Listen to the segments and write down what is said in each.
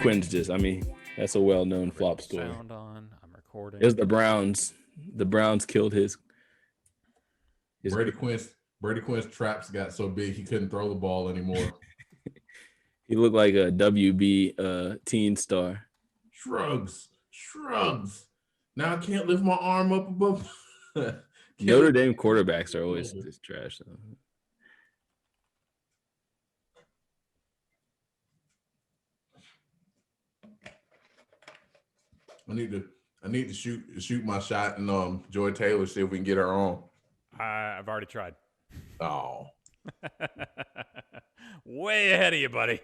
Quinn's that's a well-known flop story. Sound on. I'm recording. It was the Browns. The Browns killed his Brady Quinn's traps got so big he couldn't throw the ball anymore. He looked like a WB teen star. Shrugs. Now I can't lift my arm up above. Notre Dame quarterbacks are always just trash, though. I need to shoot my shot and Joy Taylor, see if we can get her on. I've already tried. Oh. Way ahead of you, buddy.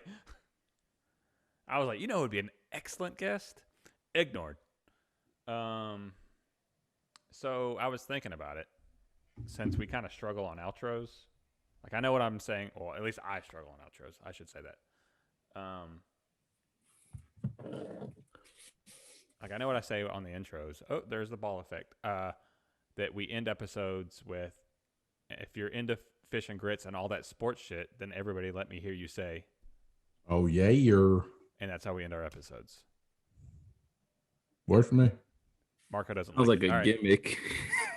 I was like, it would be an excellent guest. Ignored. So I was thinking about it. Since we kind of struggle on outros. Like, I know what I'm saying. Well, at least I struggle on outros. I should say that. Like, I know what I say on the intros. Oh, there's the ball effect. That we end episodes with, if you're into fish and grits and all that sports shit, then everybody let me hear you say, oh, yeah, you're. And that's how we end our episodes. Works for me. Marco doesn't Sounds like a All gimmick.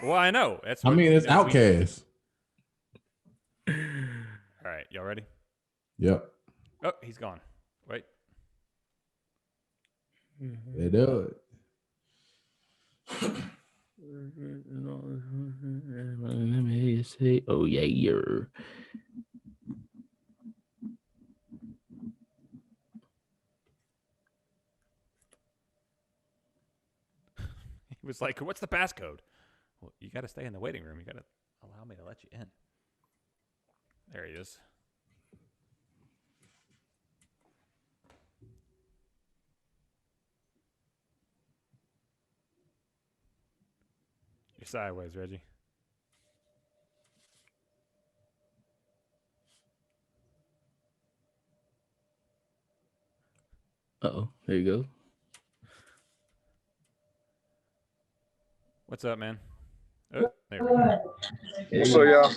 Right. Well, I know. It's Outcast. All right. Y'all ready? Yep. Oh, he's gone. Wait. They do it. Let me say, oh, yeah, you're. He was like, what's the passcode? Well, you got to stay in the waiting room. You got to allow me to let you in. There he is. You're sideways, Reggie. Uh-oh, there you go. What's up, man? Oh, there we go. What's up, y'all?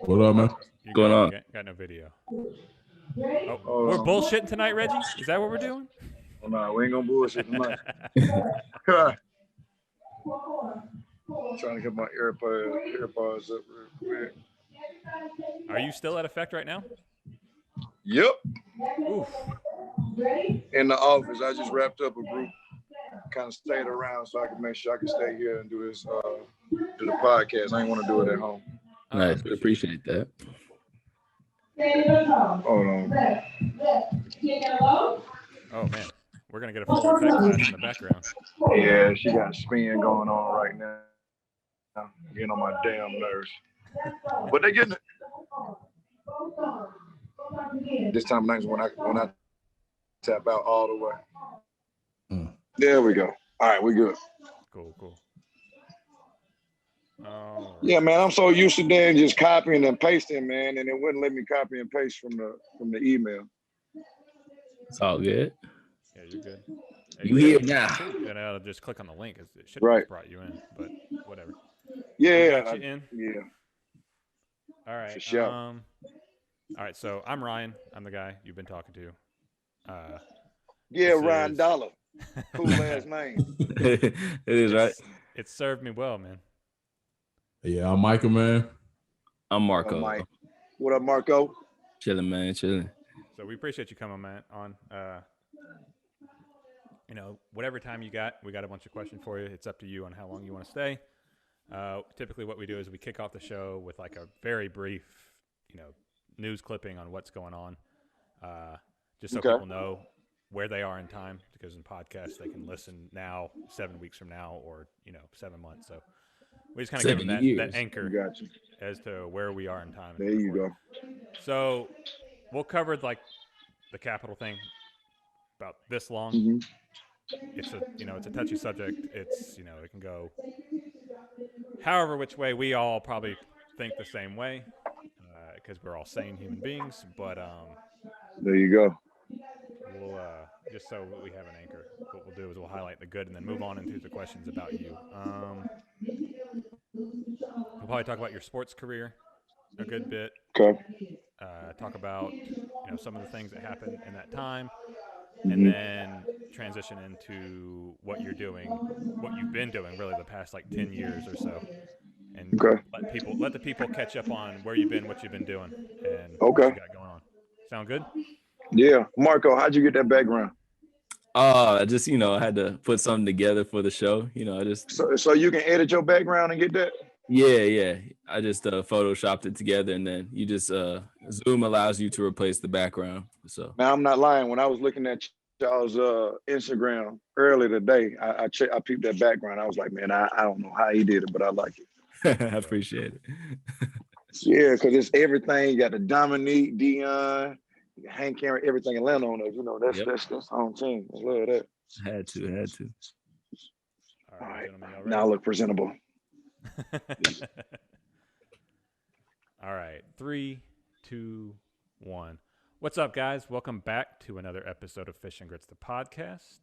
What up, man? What's going on? Got no video. Oh, we're bullshitting tonight, Reggie? Is that what we're doing? Oh, no, we ain't gonna bullshit tonight. Trying to get my AirPods up real quick. Are you still at Effect right now? Yep. Oof. In the office, I just wrapped up a group. Kind of stayed around so I can make sure I can stay here and do this, do the podcast. I ain't want to do it at home. Nice, we appreciate that. Hold on. Oh man, we're gonna get a full effect class in the background. Yeah, she got a spin going on right now. Getting on my damn nerves. But they getting it. This time of night is when I tap out all the way. There we go. All right, we good. Cool. Yeah, man, I'm so used to then just copying and pasting, man, and it wouldn't let me copy and paste from the email. It's all good. Yeah, you're good. You here now? And I'll just click on the link. It should have brought you in, but whatever. Yeah, got you in. Yeah. All right. For sure. All right. So I'm Ryan. I'm the guy you've been talking to. Yeah, Ryan Dollar. Cool ass name. It is, right? It served me well, man. Yeah, I'm Michael, man. I'm Marco. Mike. What up, Marco? Chilling, man. Chilling. So we appreciate you coming, man. Whatever time you got, we got a bunch of questions for you. It's up to you on how long you want to stay. Typically what we do is we kick off the show with like a very brief, news clipping on what's going on. Just so people know where they are in time, because in podcasts they can listen now, 7 weeks from now, or 7 months. So we just kind of give them that anchor as to where we are in time. There you go. So we'll cover like the Capitol thing about this long. Mm-hmm. It's a touchy subject. It's it can go however which way. We all probably think the same way because we're all sane human beings. But there you go. We'll just so we have an anchor. What we'll do is we'll highlight the good and then move on into the questions about you. We'll probably talk about your sports career a good bit. Okay. Talk about some of the things that happened in that time. and then transition into what you're doing, what you've been doing really the past like 10 years or so, and Okay. let the people catch up on where you've been, what you've been doing, and what Okay. you got going on. Sound good? Yeah. Marco, how'd you get that background? I just, I had to put something together for the show. I just, So you can edit your background and get that? yeah. I just photoshopped it together, and then you just Zoom allows you to replace the background. So Now I'm not lying. When I was looking at y'all's Instagram earlier today, I peeped that background. I was like, man, I don't know how he did it, but I like it. I appreciate it. Yeah, because it's everything. You got the Dominique, Dion, Hank Aaron, everything and land on us. That's the home team. I love that. Had to. All right, gentlemen, y'all ready? Now I look presentable. All right, 3, 2, 1. What's up, guys? Welcome back to another episode of Fish and Grits, the podcast.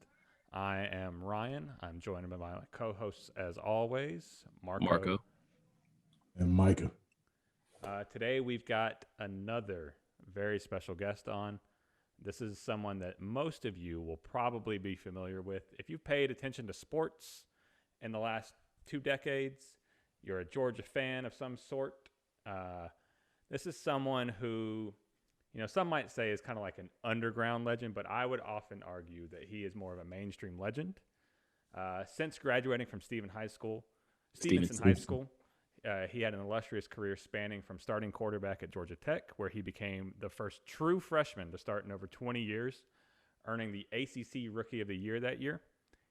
I am Ryan. I'm joined by my co-hosts, as always, Marco. And Micah. Today, we've got another very special guest on. This is someone that most of you will probably be familiar with. If you've paid attention to sports in the last 2 decades, you're a Georgia fan of some sort. This is someone who, some might say is kind of like an underground legend, but I would often argue that he is more of a mainstream legend. Since graduating from Stephenson High School, he had an illustrious career spanning from starting quarterback at Georgia Tech, where he became the first true freshman to start in over 20 years, earning the ACC Rookie of the Year that year.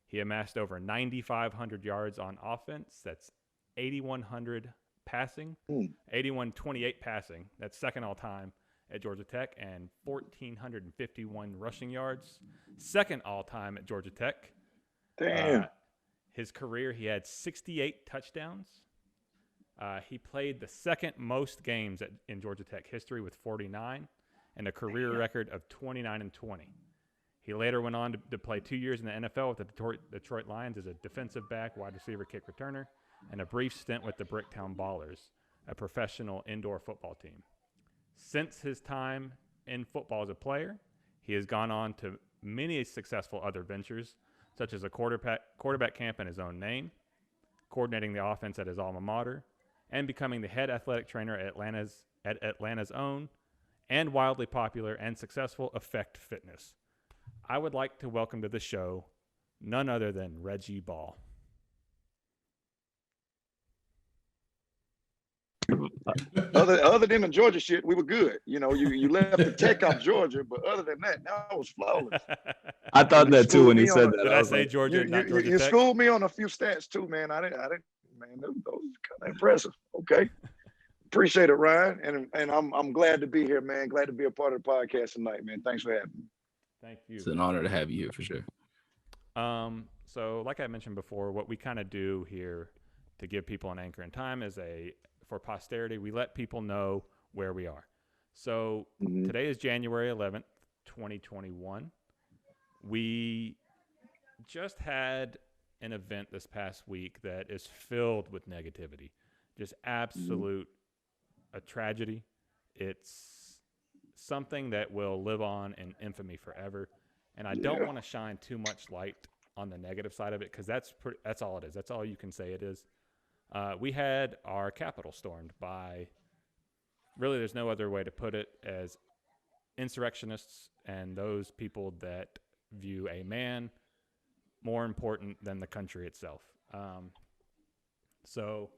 He amassed over 9,500 yards on offense. That's 8,100 passing, 8,128 passing. That's second all time at Georgia Tech, and 1,451 rushing yards, second all time at Georgia Tech. Damn. His career, he had 68 touchdowns. He played the second most games in Georgia Tech history with 49, and a career record of 29-20. He later went on to play 2 years in the NFL with the Detroit Lions as a defensive back, wide receiver, kick returner, and a brief stint with the Bricktown Ballers, a professional indoor football team. Since his time in football as a player, he has gone on to many successful other ventures, such as a quarterback camp in his own name, coordinating the offense at his alma mater, and becoming the head athletic trainer at Atlanta's own and wildly popular and successful Effect Fitness. I would like to welcome to the show none other than Reggie Ball. Other than the Georgia shit, we were good. You left the Tech off Georgia, but other than that, I was flawless. I thought that too when he said that. Did I say Georgia, not Georgia Tech? You schooled me on a few stats too, man. I didn't. Man, those are kind of impressive. Okay, appreciate it, Ryan, and I'm glad to be here, man. Glad to be a part of the podcast tonight, man. Thanks for having me. Thank you. It's an honor to have you here for sure. So like I mentioned before, what we kind of do here to give people an anchor in time is for posterity, we let people know where we are. So Today is January 11th, 2021. We just had an event this past week that is filled with negativity, just absolute a tragedy. It's something that will live on in infamy forever. And I don't want to shine too much light on the negative side of it, because that's all it is. That's all you can say it is. We had our Capitol stormed by, really there's no other way to put it, as insurrectionists and those people that view a man more important than the country itself. So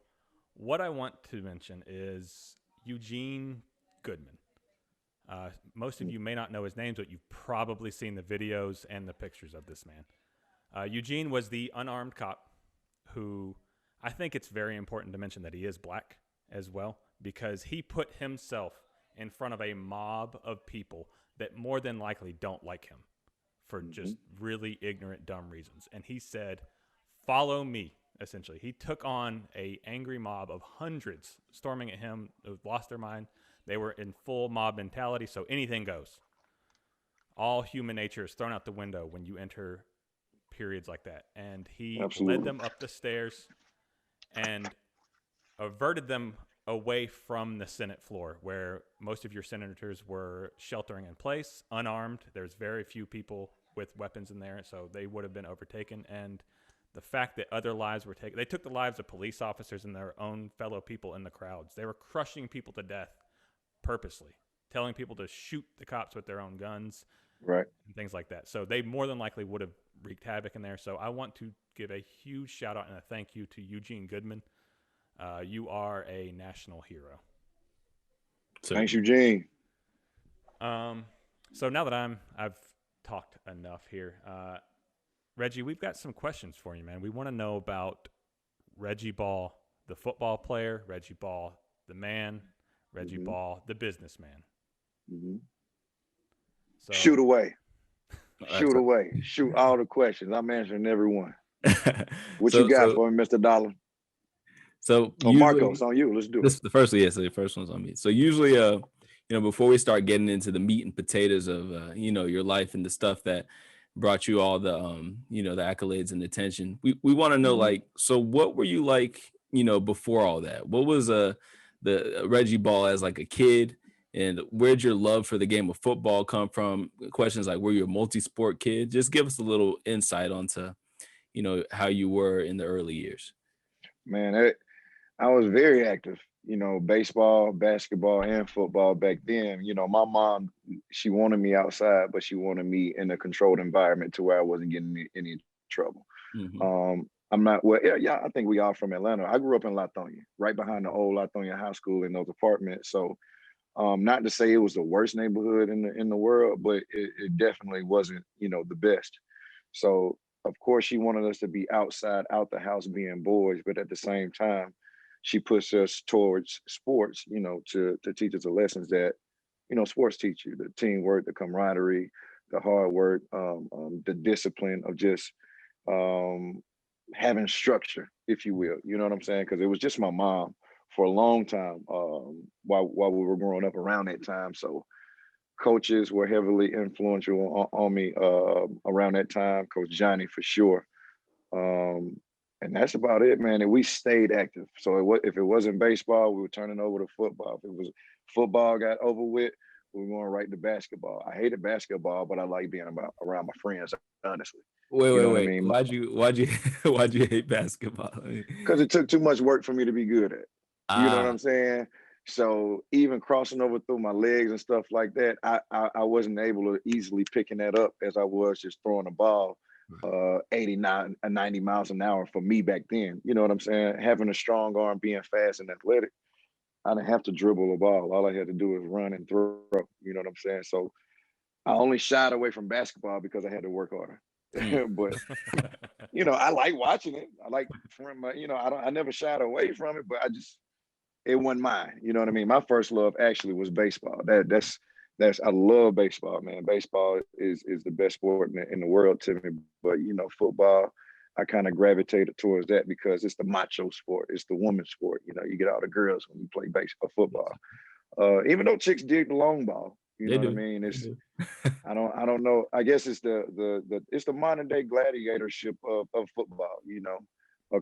what I want to mention is Eugene Goodman. Most of you may not know his name, but you've probably seen the videos and the pictures of this man. Eugene was the unarmed cop who, I think it's very important to mention that he is black as well, because he put himself in front of a mob of people that more than likely don't like him for just really ignorant, dumb reasons. And he said, "Follow me," essentially. He took on a angry mob of hundreds storming at him, who lost their mind. They were in full mob mentality, so anything goes. All human nature is thrown out the window when you enter periods like that. And he led them up the stairs and averted them away from the Senate floor, where most of your senators were sheltering in place, unarmed. There's very few people with weapons in there, so they would have been overtaken. And the fact that other lives were taken, they took the lives of police officers and their own fellow people in the crowds. They were crushing people to death purposely, telling people to shoot the cops with their own guns, right, and things like that. So they more than likely would have wreaked havoc in there. So I want to give a huge shout out and a thank you to Eugene Goodman. You are a national hero. Thanks, Eugene. So now that I've talked enough here, Reggie, we've got some questions for you, man. We want to know about Reggie Ball, the football player, Reggie Ball, the man, Reggie Ball, the businessman. So, shoot away. Shoot away. Shoot all the questions. I'm answering every one. What you got for me, Mr. Dollar? So Marcos, on you. Let's do it. The first one's on me. So usually, before we start getting into the meat and potatoes of, your life and the stuff that brought you all the, the accolades and attention, we want to know, like, so what were you like, before all that? What was the Reggie Ball as like a kid? And where'd your love for the game of football come from? Questions like, were you a multi-sport kid? Just give us a little insight onto, how you were in the early years. Man, I was very active, baseball, basketball, and football back then. My mom, she wanted me outside, but she wanted me in a controlled environment to where I wasn't getting any trouble. I'm not, I think we are from Atlanta. I grew up in Lithonia, right behind the old Lithonia High School in those apartments. So not to say it was the worst neighborhood in the world, but it definitely wasn't, the best. So of course she wanted us to be outside, out the house, being boys, but at the same time, she puts us towards sports, to teach us the lessons that, sports teach you: the teamwork, the camaraderie, the hard work, the discipline of just having structure, if you will. You know what I'm saying? Because it was just my mom for a long time while we were growing up around that time. So coaches were heavily influential on me around that time. Coach Johnny, for sure. And that's about it, man. And we stayed active. So if it wasn't baseball, we were turning over to football. If it was football got over with, we were going right to basketball. I hated basketball, but I like being around my friends, honestly. Wait. I mean? Why'd you hate basketball? Because it took too much work for me to be good at. You know what I'm saying? So even crossing over through my legs and stuff like that, I wasn't able to easily picking that up as I was just throwing a ball 89 and 90 miles an hour for me back then. You know what I'm saying? Having a strong arm, being fast and athletic, I didn't have to dribble a ball. All I had to do is run and throw. You know what I'm saying? So I only shied away from basketball because I had to work harder. But I like watching it. I like I never shied away from it, but it wasn't mine. You know what I mean? My first love actually was baseball. That's I love baseball, man. Baseball is the best sport in the world to me. But football, I kind of gravitated towards that because it's the macho sport. It's the woman's sport. You get all the girls when you play baseball, football. Even though chicks dig the long ball, you know what I mean? It's I don't know. I guess it's it's the modern day gladiatorship of football.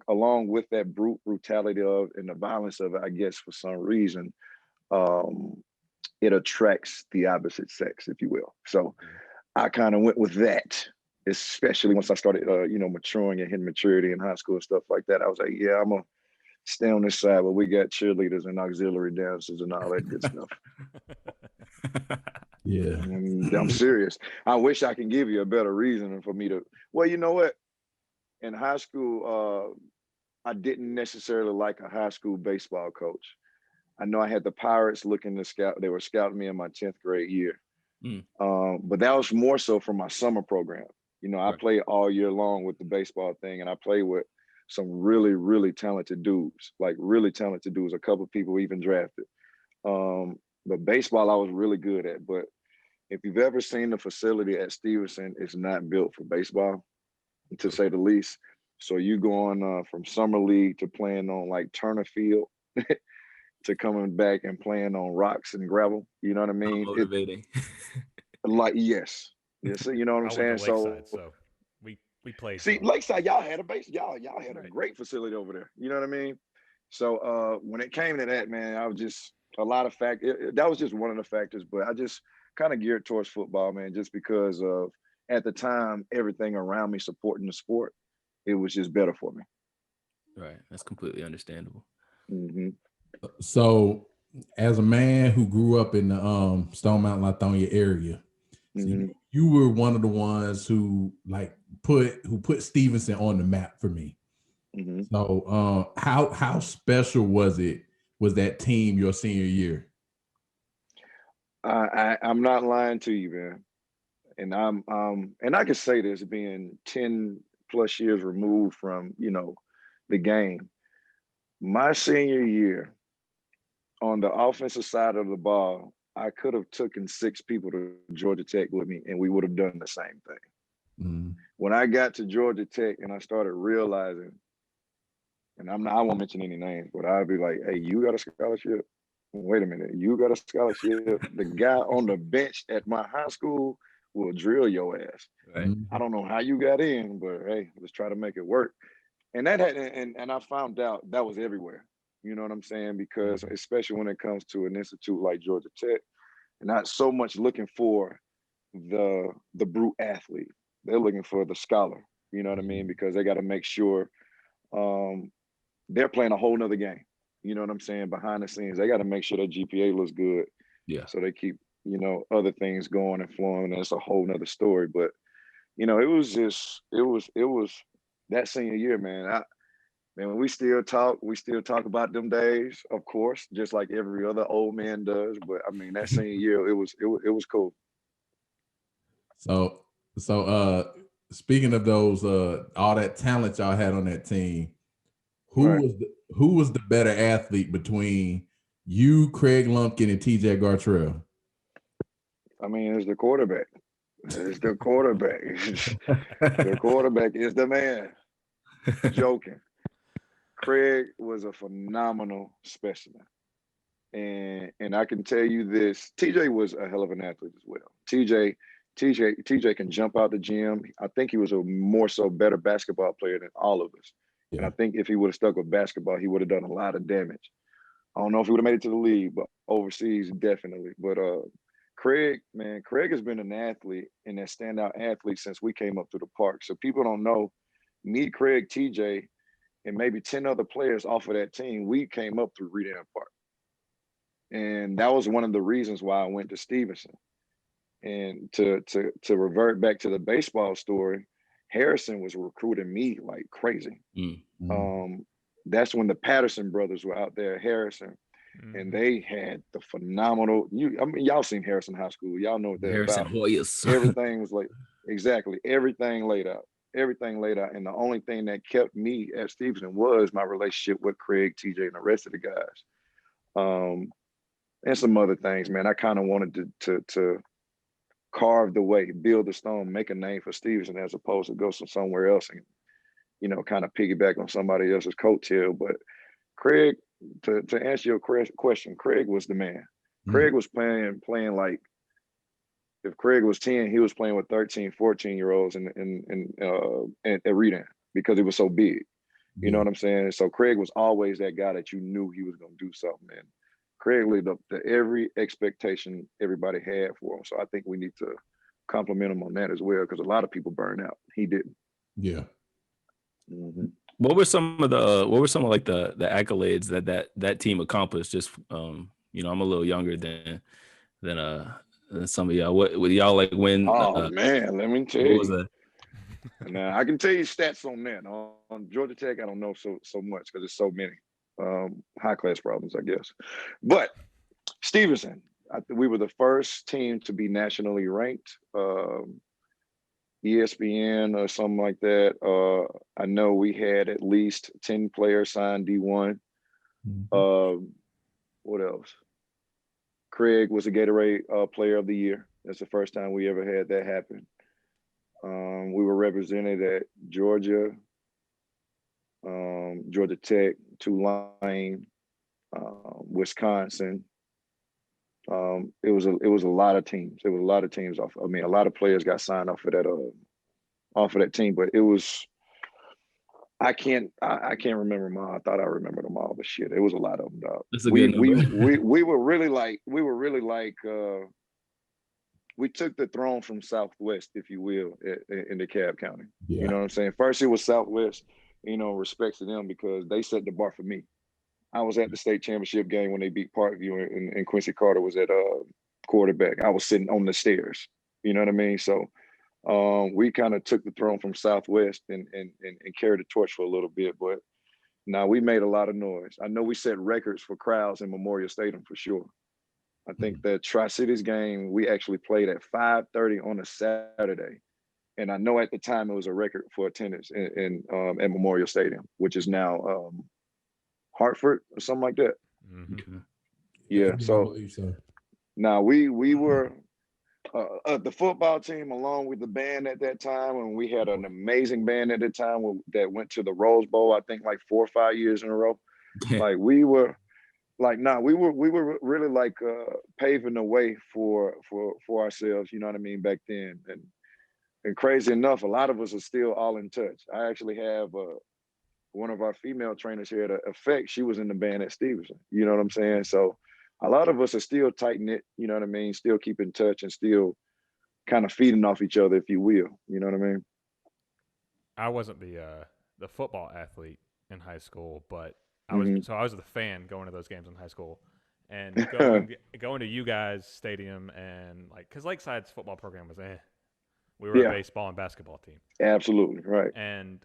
Along with that brutality of and the violence of it, I guess for some reason, it attracts the opposite sex, if you will. So I kind of went with that, especially once I started, maturing and hitting maturity in high school and stuff like that. I was like, yeah, I'm gonna stay on this side where we got cheerleaders and auxiliary dancers and all that good stuff. Yeah, and I'm serious. I wish I can give you a better reason for me to. Well, you know what? In high school, I didn't necessarily like a high school baseball coach. I know I had the Pirates looking to scout. They were scouting me in my 10th grade year. But that was more so for my summer program. I played all year long with the baseball thing, and I played with some really, really talented dudes, a couple of people even drafted. But baseball, I was really good at. But if you've ever seen the facility at Stephenson, it's not built for baseball, to say the least. So you going from summer league to playing on like Turner Field to coming back and playing on rocks and gravel. You know what I mean? Motivating. Yes. You know what I'm saying? So we played. See, Lakeside, y'all had a base. Y'all had a great facility over there. You know what I mean? So when it came to that, man, I was just a lot of that was just one of the factors. But I just kind of geared towards football, man, just because of, at the time, everything around me supporting the sport, it was just better for me. Right. That's completely understandable. Mm-hmm. So, as a man who grew up in the Stone Mountain, Lithonia area, so you were one of the ones who put Stephenson on the map for me. Mm-hmm. So, how special was that team your senior year? I'm not lying to you, man. And and I can say this being 10 plus years removed from, the game. My senior year on the offensive side of the ball, I could have taken 6 people to Georgia Tech with me and we would have done the same thing. Mm. When I got to Georgia Tech and I started realizing, and I won't mention any names, but I'd be like, hey, you got a scholarship? Wait a minute, you got a scholarship? The guy on the bench at my high school will drill your ass. Right. I don't know how you got in, but hey, let's try to make it work. And that had, and I found out that was everywhere. You know what I'm saying? Because especially when it comes to an institute like Georgia Tech, not so much looking for the brute athlete. They're looking for the scholar. You know what I mean? Because they got to make sure they're playing a whole nother game. You know what I'm saying? Behind the scenes, they got to make sure their GPA looks good. Yeah. So they keep, other things going and flowing. And it's a whole nother story. But, it was that senior year, man. We still talk about them days, of course, just like every other old man does. But I mean, that senior year, it was cool. So speaking of those, all that talent y'all had on that team, who was the better athlete between you, Craig Lumpkin, and TJ Gartrell? I mean, it's the quarterback. It's the quarterback. The quarterback is the man. Joking. Craig was a phenomenal specimen. And I can tell you this, TJ was a hell of an athlete as well. TJ can jump out the gym. I think he was a more so better basketball player than all of us. Yeah. And I think if he would have stuck with basketball, he would have done a lot of damage. I don't know if he would have made it to the league, but overseas, definitely. But Craig has been an athlete and a standout athlete since we came up through the park. So people don't know, me, Craig, TJ, and maybe 10 other players off of that team, we came up through Reed Park. And that was one of the reasons why I went to Stephenson. And to revert back to the baseball story, Harrison was recruiting me like crazy. Mm-hmm. That's when the Patterson brothers were out there, Harrison, and they had the phenomenal. Y'all seen Harrison High School. Y'all know what they're Harrison about. Hoyas. Everything was like everything laid out. Everything laid out. And the only thing that kept me at Stephenson was my relationship with Craig, TJ, and the rest of the guys. And some other things, man. I kind of wanted to carve the way, build the stone, make a name for Stephenson as opposed to go somewhere else and, kind of piggyback on somebody else's coattail. But Craig, to answer your question, Craig was the man. Craig was playing like, if Craig was 10, he was playing with 13, 14-year-olds at Reed because he was so big. You know what I'm saying? So Craig was always that guy that you knew he was going to do something. And Craig lived up to every expectation everybody had for him. So I think we need to compliment him on that as well, because a lot of people burn out. He didn't. Yeah. Mm-hmm. What were some of the accolades that team accomplished? Just I'm a little younger than some of y'all. What would y'all like win? Man, let me tell you. What was that? Now I can tell you stats on that. On Georgia Tech, I don't know so much because there's so many high class problems, I guess. But Stephenson, we were the first team to be nationally ranked. ESPN or something like that. I know we had at least 10 players signed D1. Mm-hmm. What else? Craig was a Gatorade Player of the Year. That's the first time we ever had that happen. We were represented at Georgia, Georgia Tech, Tulane, Wisconsin. It was a lot of teams. There was a lot of teams off. A lot of players got signed off of that team. But it was, I can't remember them all. I thought I remembered them all, but shit, it was a lot of them, dog. That's a good number. we were really like we took the throne from Southwest, if you will, in DeKalb County. Yeah. You know what I'm saying? First, it was Southwest. You know, respect to them because they set the bar for me. I was at the state championship game when they beat Parkview, and Quincy Carter was at quarterback. I was sitting on the stairs. You know what I mean? So we kind of took the throne from Southwest and carried the torch for a little bit. But now we made a lot of noise. I know we set records for crowds in Memorial Stadium for sure. I think the Tri-Cities game, we actually played at 5:30 on a Saturday. And I know at the time it was a record for attendance at Memorial Stadium, which is now Hartford or something like that. Mm-hmm. Yeah. I So believe so. now we were the football team along with the band at that time, and we had an amazing band at the time that went to the Rose Bowl, I think like 4 or 5 years in a row. Like we were really like paving the way for ourselves, you know what I mean, back then. And crazy enough, a lot of us are still all in touch. I actually have one of our female trainers here at Effect. She was in the band at Stephenson. You know what I'm saying? So a lot of us are still tight-knit, you know what I mean? Still keep in touch and still kind of feeding off each other, if you will. You know what I mean? I wasn't the football athlete in high school, but I was the fan going to those games in high school. And going to you guys' stadium and like, because Lakeside's football program was we were a baseball and basketball team. Absolutely, right. And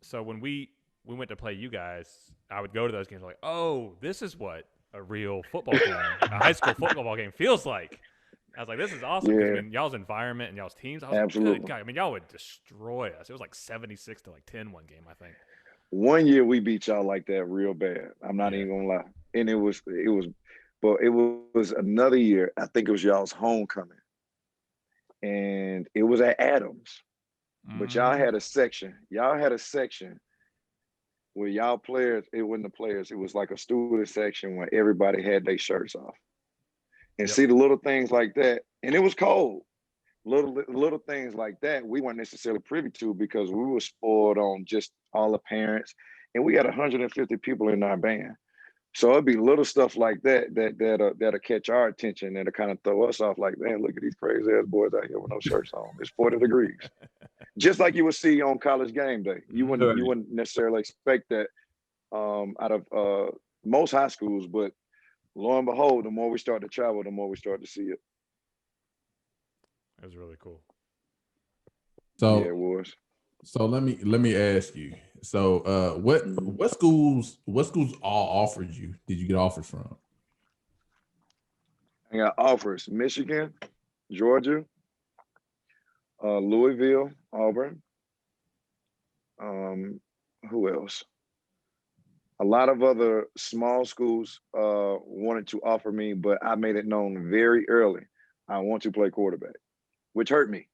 so when we went to play you guys, I would go to those games like, oh, this is what a real football game, a high school football game feels like. I was like, this is awesome. Because I mean, y'all's environment and y'all's teams, I was absolutely. Like, good God. I mean, y'all would destroy us. It was like 76 to like 10 one game, I think. One year we beat y'all like that real bad. I'm not even gonna lie. And it was another year, I think it was y'all's homecoming. And it was at Adams. But y'all had a section. Where y'all players, it wasn't the players, it was like a student section where everybody had their shirts off. And see the little things like that. And it was cold. Little things like that we weren't necessarily privy to because we were spoiled on just all the parents. And we had 150 people in our band. So it'd be little stuff like that'll catch our attention and to kind of throw us off like, man, look at these crazy ass boys out here with no shirts on. It's 40 degrees. Just like you would see on College Game Day. You wouldn't necessarily expect that out of most high schools, but lo and behold, the more we start to travel, the more we start to see it. It was really cool. So yeah, it was. So let me ask you. So what schools all offered you? Did you get offers from? I got offers: Michigan, Georgia, Louisville, Auburn. Who else? A lot of other small schools wanted to offer me, but I made it known very early I want to play quarterback, which hurt me.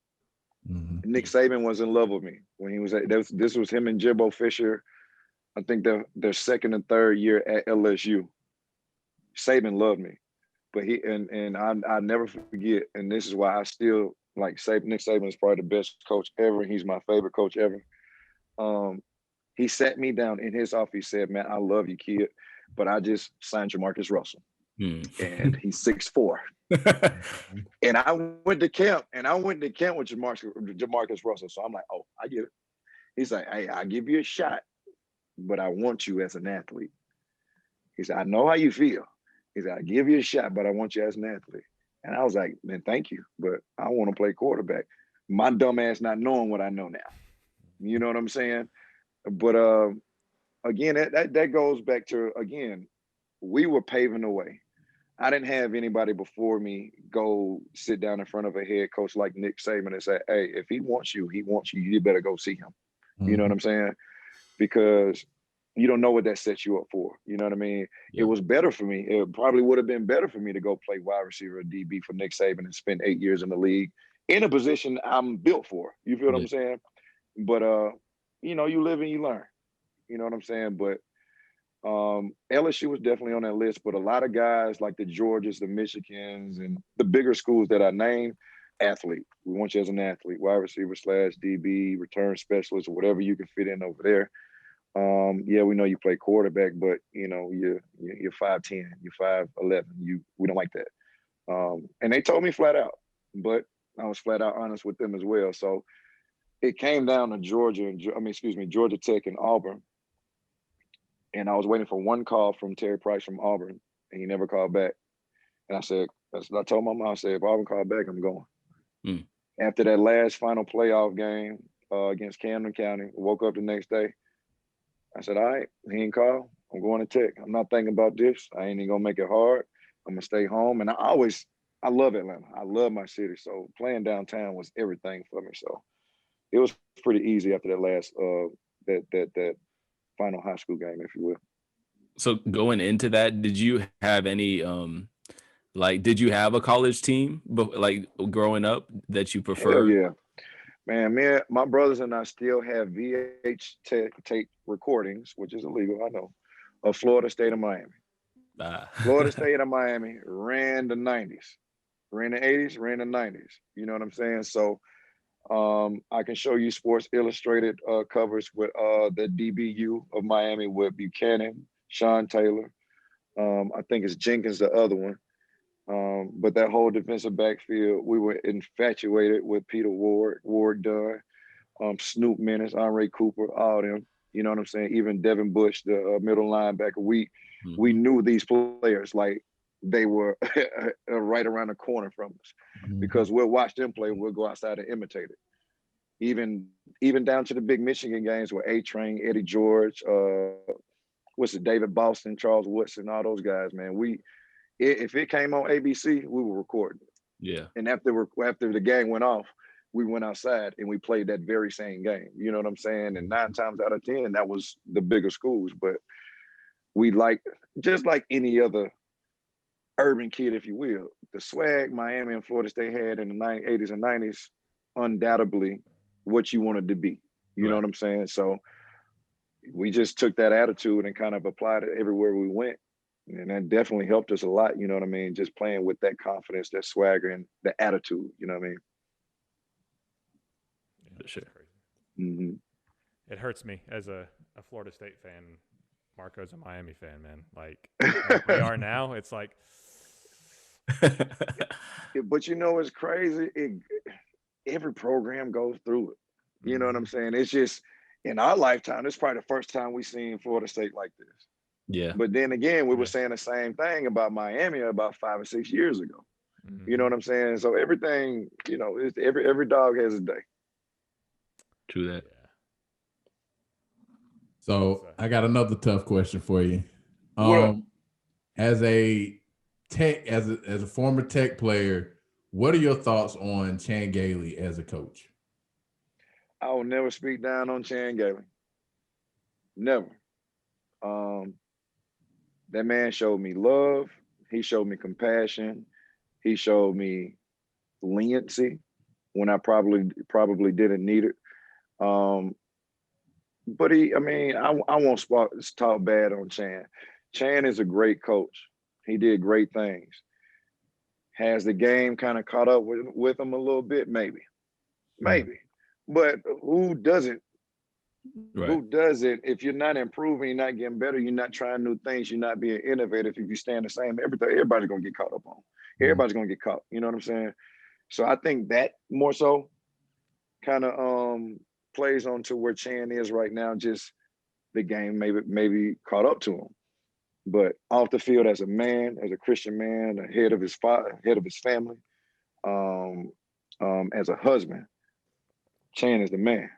Mm-hmm. Nick Saban was in love with me when he was at this was him and Jimbo Fisher. I think their second and third year at LSU. Saban loved me, but I never forget, and this is why I still like Saban. Nick Saban is probably the best coach ever. He's my favorite coach ever. He sat me down in his office. He said, "Man, I love you, kid, but I just signed Jamarcus Russell, and he's 6'4". And I went to camp with Jamarcus Russell. So I'm like, oh, I get it. He's like, hey, I'll give you a shot, but I want you as an athlete. He said, I know how you feel. He said, I'll give you a shot, but I want you as an athlete. And I was like, man, thank you, but I want to play quarterback. My dumb ass not knowing what I know now. You know what I'm saying? But again, that goes back to, again, we were paving the way. I didn't have anybody before me go sit down in front of a head coach like Nick Saban and say, hey, if he wants you, you better go see him. Mm-hmm. You know what I'm saying? Because you don't know what that sets you up for. You know what I mean? Yeah. It was better for me. It probably would have been better for me to go play wide receiver or DB for Nick Saban and spend 8 years in the league in a position I'm built for. You feel what I'm saying? But, you know, you live and you learn. You know what I'm saying? But LSU was definitely on that list, but a lot of guys like the Georgias, the Michigans, and the bigger schools that I named, athlete. We want you as an athlete, wide receiver / DB, return specialist, or whatever you can fit in over there. Yeah, we know you play quarterback, but you know you're 5'10", you're 5'11". We don't like that. And they told me flat out, but I was flat out honest with them as well. So it came down to Georgia Tech and Auburn. And I was waiting for one call from Terry Price from Auburn, and he never called back. And I told my mom, I said, if Auburn called back, I'm going. Mm. After that last final playoff game against Camden County, woke up the next day. I said, all right, he ain't call. I'm going to Tech. I'm not thinking about this. I ain't even gonna make it hard. I'm gonna stay home. And I love Atlanta. I love my city. So playing downtown was everything for me. So it was pretty easy after that last that final high school game, if you will. So going into that, did you have any did you have a college team like growing up that you preferred? Hell yeah. Man, my brothers and I still have tape recordings, which is illegal, I know, of Florida State of Miami. Florida State of Miami ran the 90s, ran the 80s, ran the 90s. You know what I'm saying? So I can show you Sports Illustrated covers with the DBU of Miami with Buchanan, Sean Taylor. I think it's Jenkins, the other one. But that whole defensive backfield, we were infatuated with Peter Ward Dunn, Snoop Menace, Andre Cooper, all them. You know what I'm saying? Even Devin Bush, the middle linebacker. We knew these players like they were right around the corner from us, because we'll watch them play and we'll go outside and imitate it. Even down to the big Michigan games with A-Train, Eddie George, David Boston, Charles Woodson, all those guys, man. If it came on ABC, we were recording it. Yeah. And after the game went off, we went outside and we played that very same game. You know what I'm saying? And 9 times out of 10, that was the bigger schools. But we just like any other urban kid, if you will, the swag Miami and Florida State had in the 80s and 90s, undoubtedly what you wanted to be. You know what I'm saying? So we just took that attitude and kind of applied it everywhere we went. And that definitely helped us a lot, you know what I mean? Just playing with that confidence, that swagger, and the attitude, you know what I mean? Yeah, for sure. Mm-hmm. It hurts me as a Florida State fan. Marco's a Miami fan, man. Like we are now. It's like, but you know, it's crazy. Every program goes through it. You know what I'm saying? It's just in our lifetime, it's probably the first time we've seen Florida State like this. Yeah. But then again, we were saying the same thing about Miami about 5 or 6 years ago. You know what I'm saying? So everything, you know, every dog has a day. True that. Yeah. So I got another tough question for you. As a former Tech player, what are your thoughts on Chan Gailey as a coach? I will never speak down on Chan Gailey. Never. That man showed me love. He showed me compassion. He showed me leniency when I probably didn't need it. But I won't talk bad on Chan. Chan is a great coach. He did great things. Has the game kind of caught up with him a little bit? Maybe. But who doesn't? Right. Who does it? If you're not improving, you're not getting better, you're not trying new things, you're not being innovative, if you stay the same, everybody's gonna get caught up on. Everybody's gonna get caught. You know what I'm saying? So I think that more so kind of plays on to where Chan is right now. Just the game maybe caught up to him. But off the field, as a man, as a Christian man, head of his family, as a husband, Chan is the man.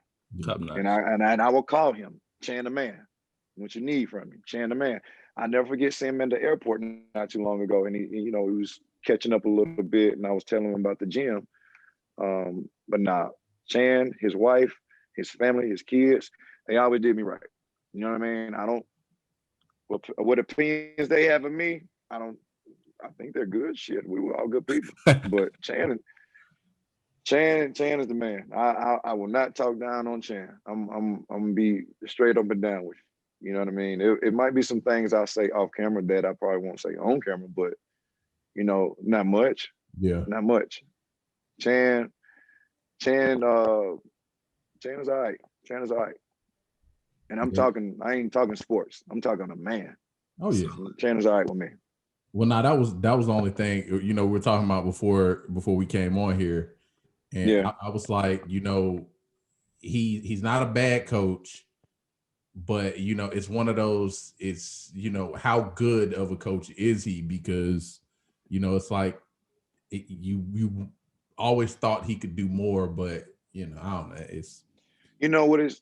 Top notch. And I will call him Chan the man. What you need from him, Chan the man. I never forget seeing him in the airport not too long ago, and he was catching up a little bit, and I was telling him about the gym. But nah, Chan, his wife, his family, his kids, they always did me right. You know what I mean? What opinions they have of me, I think they're good. Shit, we were all good people. But Chan is the man. I will not talk down on Chan. I'm gonna be straight up and down with you. You know what I mean? It might be some things I'll say off camera that I probably won't say on camera, but not much. Yeah. Not much. Chan is all right. Chan is all right. And I ain't talking sports. I'm talking a man. Oh yeah. Chan is all right with me. Well, now that was the only thing, you know, we're talking about before we came on here. And Yeah. I was like, you know, he's not a bad coach, but you know, it's one of those, it's, you know, how good of a coach is he? Because, you know, it's like you always thought he could do more, but you know, I don't know. It's, You know what is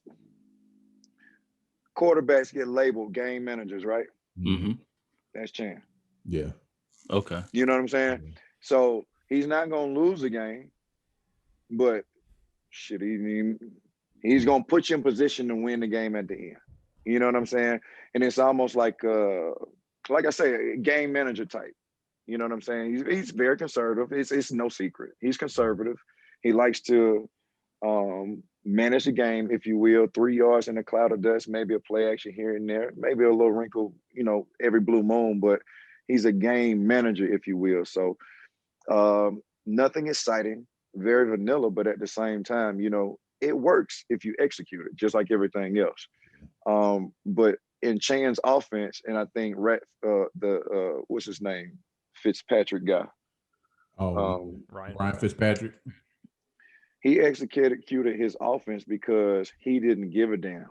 quarterbacks get labeled game managers, right? Mm-hmm. That's Chan. yeah. Okay. You know what I'm saying? Yeah. So he's not gonna lose the game, but shit, he's gonna put you in position to win the game at the end. You know what I'm saying? And it's almost like I say, a game manager type. You know what I'm saying? He's very conservative. It's no secret. He's conservative. He likes to manage the game, if you will, 3 yards in a cloud of dust, maybe a play action here and there, maybe a little wrinkle, you know, every blue moon, but he's a game manager, if you will. So nothing exciting, very vanilla, but at the same time, you know, it works if you execute it, just like everything else. But in Chan's offense, and I think what's his name, Fitzpatrick guy, Ryan Fitzpatrick. he executed his offense because he didn't give a damn.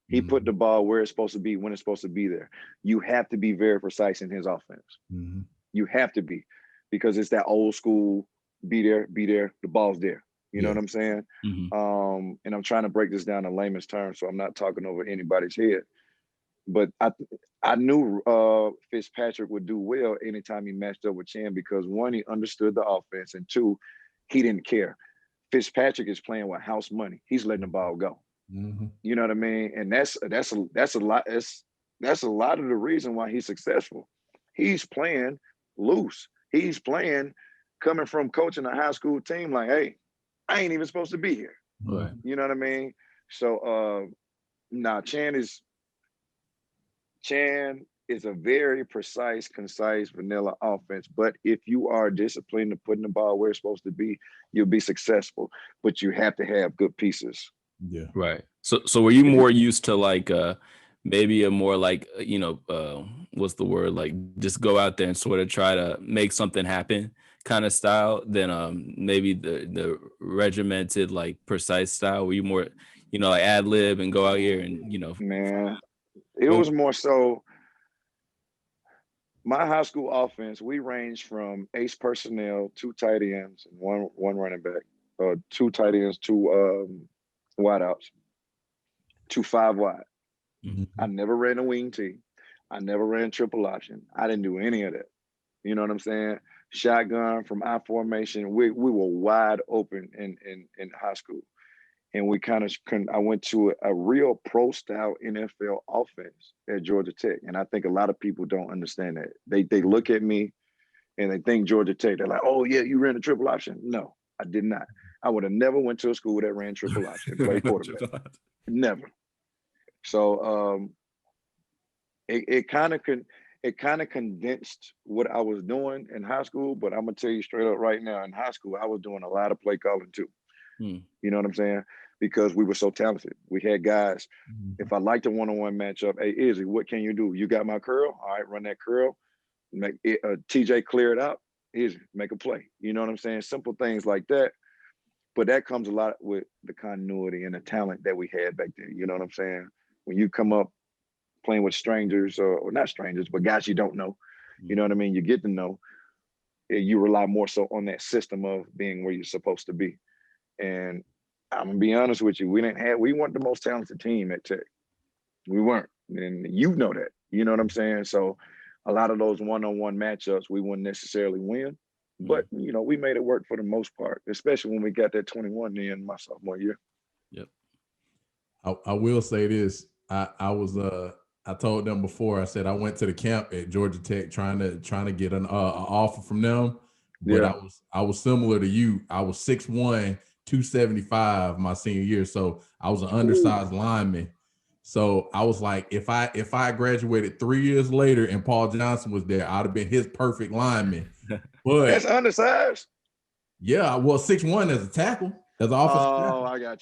He put the ball where it's supposed to be when it's supposed to be there. You have to be very precise in his offense. You have to be, because it's that old school, be there, the ball's there. You know what I'm saying? And I'm trying to break this down in layman's terms, so I'm not talking over anybody's head. But I knew Fitzpatrick would do well anytime he matched up with Chan, because one, he understood the offense, and two, he didn't care. Fitzpatrick is playing with house money. He's letting the ball go. You know what I mean? And that's a lot. That's a lot of the reason why he's successful. He's playing loose. He's playing coming from coaching a high school team like, hey, I ain't even supposed to be here. Right. You know what I mean? So now Chan is a very precise, concise, vanilla offense. But if you are disciplined to putting the ball where it's supposed to be, you'll be successful. But you have to have good pieces. Yeah. Right. So were you more used to like maybe a more like you know what's the word, like just go out there and sort of try to make something happen kind of style than maybe the regimented like precise style? Were you more, you know, like ad lib and go out here and, you know? Man, it was more so my high school offense. We ranged from ace personnel, 2 tight ends, and one running back, 2 tight ends, 2 wideouts, to 5 wide. I never ran a wing T. I never ran triple option. I didn't do any of that. You know what I'm saying? Shotgun from I formation. We were wide open in high school. And we I went to a real pro style NFL offense at Georgia Tech. And I think a lot of people don't understand that. They look at me and they think Georgia Tech, they're like, oh yeah, you ran a triple option. No, I did not. I would have never went to a school that ran triple option, played quarterback. Never. So it kind of condensed what I was doing in high school, but I'm gonna tell you straight up right now, in high school, I was doing a lot of play calling too. You know what I'm saying? Because we were so talented. We had guys, if I liked a one-on-one matchup, hey, Izzy, what can you do? You got my curl? All right, run that curl. Make it, TJ clear it out. Izzy, make a play. You know what I'm saying? Simple things like that. But that comes a lot with the continuity and the talent that we had back then. You know what I'm saying? When you come up playing with strangers, or not strangers, but guys you don't know, you know what I mean? You get to know, you rely more so on that system of being where you're supposed to be. And I'm gonna be honest with you, we weren't the most talented team at Tech. We weren't, and you know that. You know what I'm saying? So a lot of those one-on-one matchups we wouldn't necessarily win, but you know, we made it work for the most part, especially when we got that 21 in my sophomore year. Yep. I will say this. I told them before, I said I went to the camp at Georgia Tech trying to get an offer from them, but I was similar to you. I was 6'1", 275 my senior year, so I was an undersized lineman. So I was like, if I graduated 3 years later and Paul Johnson was there, I'd have been his perfect lineman. But that's undersized. Yeah, well, 6'1" as a tackle, as an offensive tackle. I got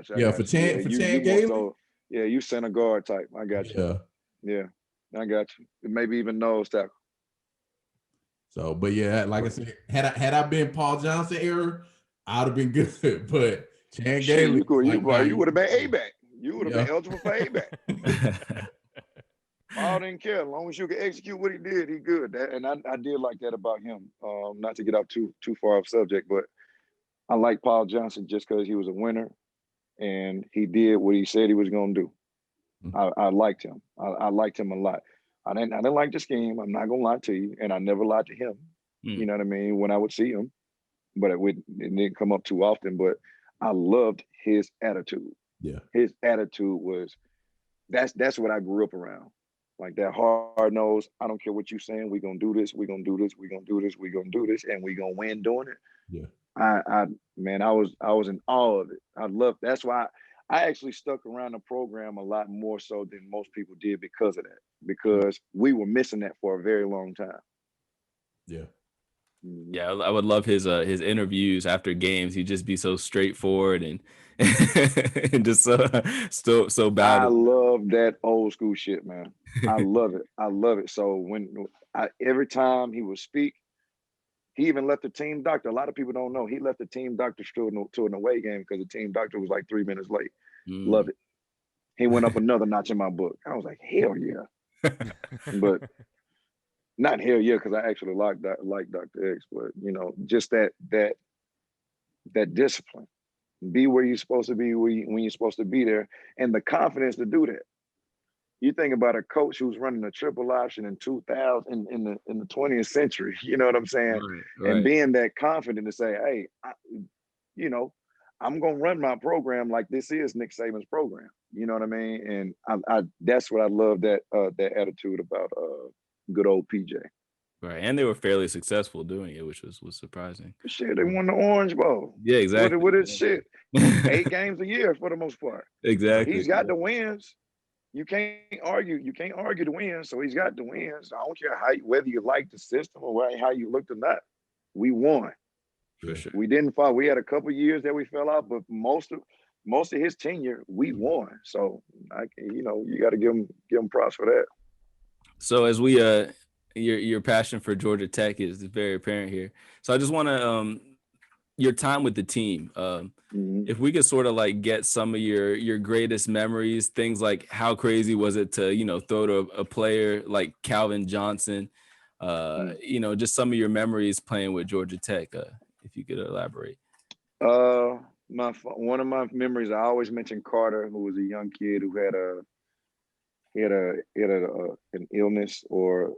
you. Yeah, for Chan Gailey. Yeah, you center guard type. I got you. Yeah, I got you. Maybe even nose tackle. So, but yeah, like I said, had I been Paul Johnson era, I'd have been good. But Chan Shit, Gailey, you would have been A-back. You would have been eligible for A-back. Paul didn't care. As long as you could execute what he did, he good. And I did like that about him. Not to get off too far off subject, but I like Paul Johnson just because he was a winner and he did what he said he was going to do. I liked him. I liked him a lot. I didn't like the scheme. I'm not gonna lie to you, and I never lied to him. You know what I mean? When I would see him, but it didn't come up too often. But I loved his attitude. Yeah, his attitude was that's what I grew up around. Like that hard nose. I don't care what you're saying. We're gonna do this. We're gonna do this. We're gonna do this. We're gonna do this, and we're gonna win doing it. Yeah. I was in awe of it. I loved. That's why I actually stuck around the program a lot more so than most people did because of that. Because we were missing that for a very long time. Yeah. Yeah, I would love his interviews after games. He'd just be so straightforward and and just so bad. I love that old school shit, man. I love it. I love it. So every time he would speak, he even left the team doctor. A lot of people don't know he left the team doctor to an away game because the team doctor was like 3 minutes late. Love it. He went up another notch in my book. I was like, hell yeah. But not hell yeah, because I actually like Dr. X, but you know, just that discipline. Be where you're supposed to be when you're supposed to be there, and the confidence to do that. You think about a coach who's running a triple option in 2000 in the 20th century. You know what I'm saying? Right. And being that confident to say, hey, I'm gonna run my program like this is Nick Saban's program. You know what I mean? And I that's what I love that attitude about good old PJ. Right, and they were fairly successful doing it, which was surprising. Shit, they won the Orange Bowl. Yeah, exactly. With his shit, 8 games a year for the most part. Exactly. He's got the wins. You can't argue. You can't argue the wins. So he's got the wins. I don't care whether you like the system or how you looked or not. We won. For sure. We didn't fall. We had a couple years that we fell out, but most of his tenure, we won. So you got to give him props for that. So as we your passion for Georgia Tech is very apparent here. So I just want to your time with the team. If we could sort of like get some of your greatest memories, things like how crazy was it to throw to a player like Calvin Johnson, just some of your memories playing with Georgia Tech. If you could elaborate. One of my memories, I always mention Carter, who was a young kid who had an illness or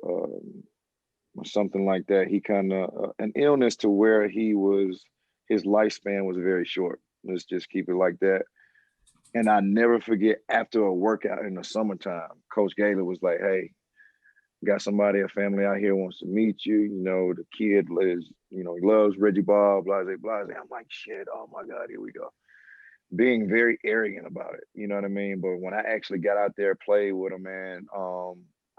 something like that. He kind of an illness to where his lifespan was very short. Let's just keep it like that. And I never forget, after a workout in the summertime, Coach Gaylor was like, hey, got a family out here wants to meet you. The kid he loves Reggie Ball, blase, blase. I'm like, shit, oh my God, here we go. Being very arrogant about it, you know what I mean? But when I actually got out there, played with him, man,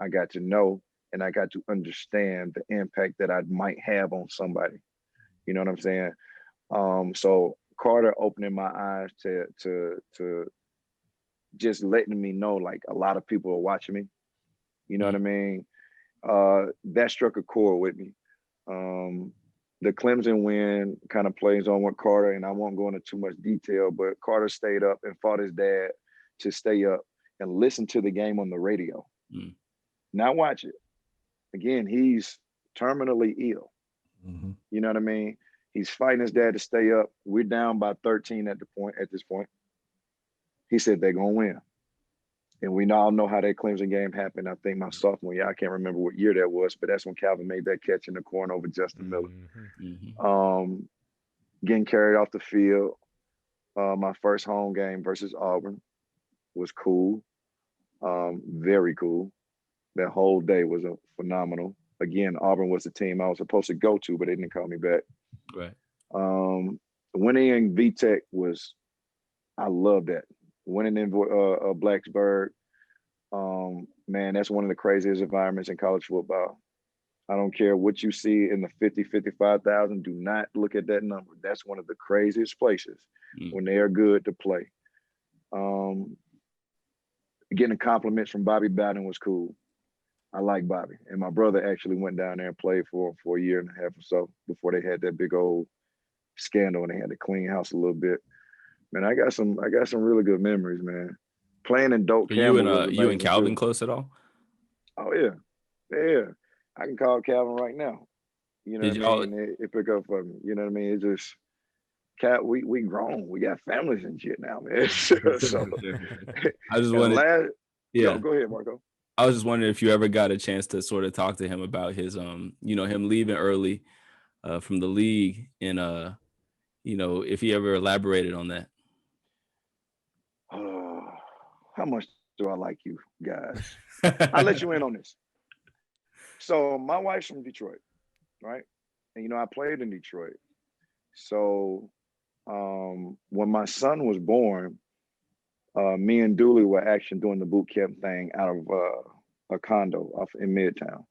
I got to know and I got to understand the impact that I might have on somebody. You know what I'm saying? So Carter opening my eyes to just letting me know like a lot of people are watching me. You know what I mean? That struck a chord with me. The Clemson win kind of plays on with Carter, and I won't go into too much detail, but Carter stayed up and fought his dad to stay up and listen to the game on the radio. Not watch it. Again, he's terminally ill. You know what I mean? He's fighting his dad to stay up. We're down by 13 at this point. He said they're gonna win. And we all know how that Clemson game happened. I think my sophomore year, I can't remember what year that was, but that's when Calvin made that catch in the corner over Justin Miller. Getting carried off the field. My first home game versus Auburn was cool. Very cool. That whole day was phenomenal. Again, Auburn was the team I was supposed to go to, but they didn't call me back. Right. Winning in VTech I love that. Winning in Blacksburg, man, that's one of the craziest environments in college football. I don't care what you see in the 50, 55,000. Do not look at that number. That's one of the craziest places when they are good to play. Getting compliments from Bobby Bowden was cool. I like Bobby. And my brother actually went down there and played for a year and a half or so before they had that big old scandal and they had to clean house a little bit. Man, I got some really good memories, man. Playing in Doak Are you Campbell was and you and amazing Calvin too. close at all? Oh yeah. Yeah. I can call Calvin right now. You know Did what I y'all? mean? It pick up for me. You know what I mean? It just Cat, we grown. We got families and shit now, man. So I just and wanted, last yeah. go ahead, Marco. I was just wondering if you ever got a chance to sort of talk to him about his, him leaving early from the league, and if he ever elaborated on that. How much do I like you guys? I'll let you in on this. So my wife's from Detroit, right? And I played in Detroit. So when my son was born, me and Dooley were actually doing the boot camp thing out of a condo off in Midtown.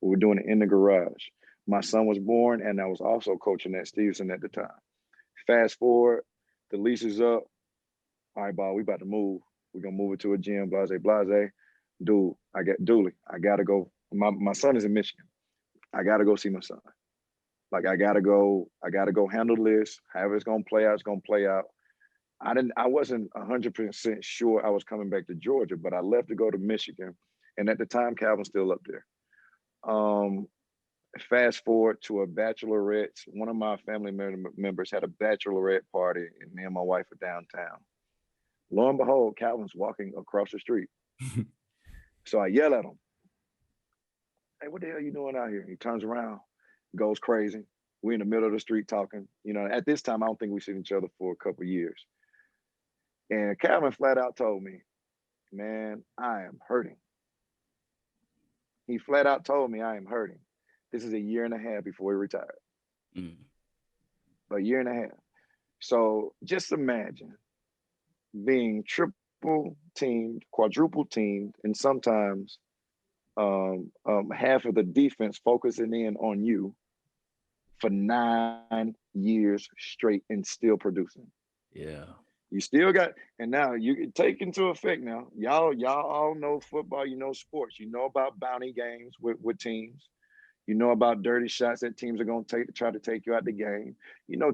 We were doing it in the garage. My son was born, and I was also coaching at Stephenson at the time. Fast forward, the lease is up. All right, Bob, we about to move. We're gonna move it to a gym, blase, blase. Dude, I got Dooley. I gotta go. My son is in Michigan. I gotta go see my son. Like I gotta go handle this. However it's gonna play out, it's gonna play out. I wasn't 100% sure I was coming back to Georgia, but I left to go to Michigan. And at the time, Calvin's still up there. Um, Fast forward to a bachelorette. One of my family members had a bachelorette party, and me and my wife were downtown. Lo and behold, Calvin's walking across the street. So I yell at him, "Hey, what the hell are you doing out here?" He turns around, goes crazy. We're in the middle of the street talking. At this time, I don't think we've seen each other for a couple of years. And Calvin flat out told me, "Man, I am hurting." He flat out told me I am hurting. This is a year and a half before he retired. Mm. A year and a half. So just imagine being triple teamed, quadruple teamed, and sometimes half of the defense focusing in on you for 9 years straight and still producing. Yeah. You still got, and now you can take into effect now. Y'all all know football, sports. You know about bounty games with teams. You know about dirty shots that teams are going to take to try to take you out the game.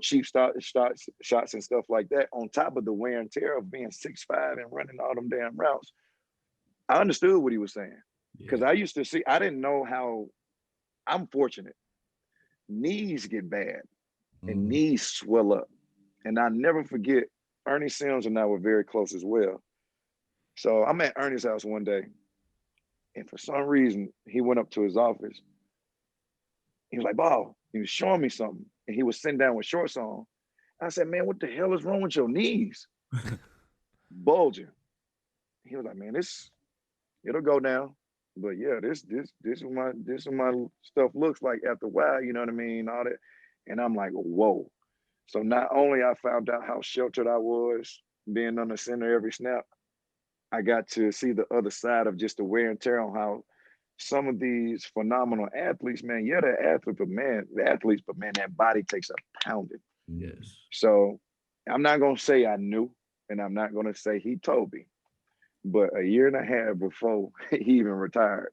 Cheap shots and stuff like that. On top of the wear and tear of being 6'5" and running all them damn routes. I understood what he was saying because I used to see. I didn't know how. I'm fortunate. Knees get bad and knees swell up, and I never forget. Ernie Sims and I were very close as well. So I'm at Ernie's house one day, and for some reason, he went up to his office. He was like, "Bob," he was showing me something, and he was sitting down with shorts on. I said, "Man, what the hell is wrong with your knees?" Bulging. He was like, "Man, it'll go down." But yeah, this is my stuff looks like after a while, you know what I mean? All that. And I'm like, whoa. So not only I found out how sheltered I was being on the center every snap, I got to see the other side of just the wear and tear on how some of these phenomenal athletes, man, they're athletes, but man, that body takes a pounding. Yes. So I'm not going to say I knew, and I'm not going to say he told me, but a year and a half before he even retired,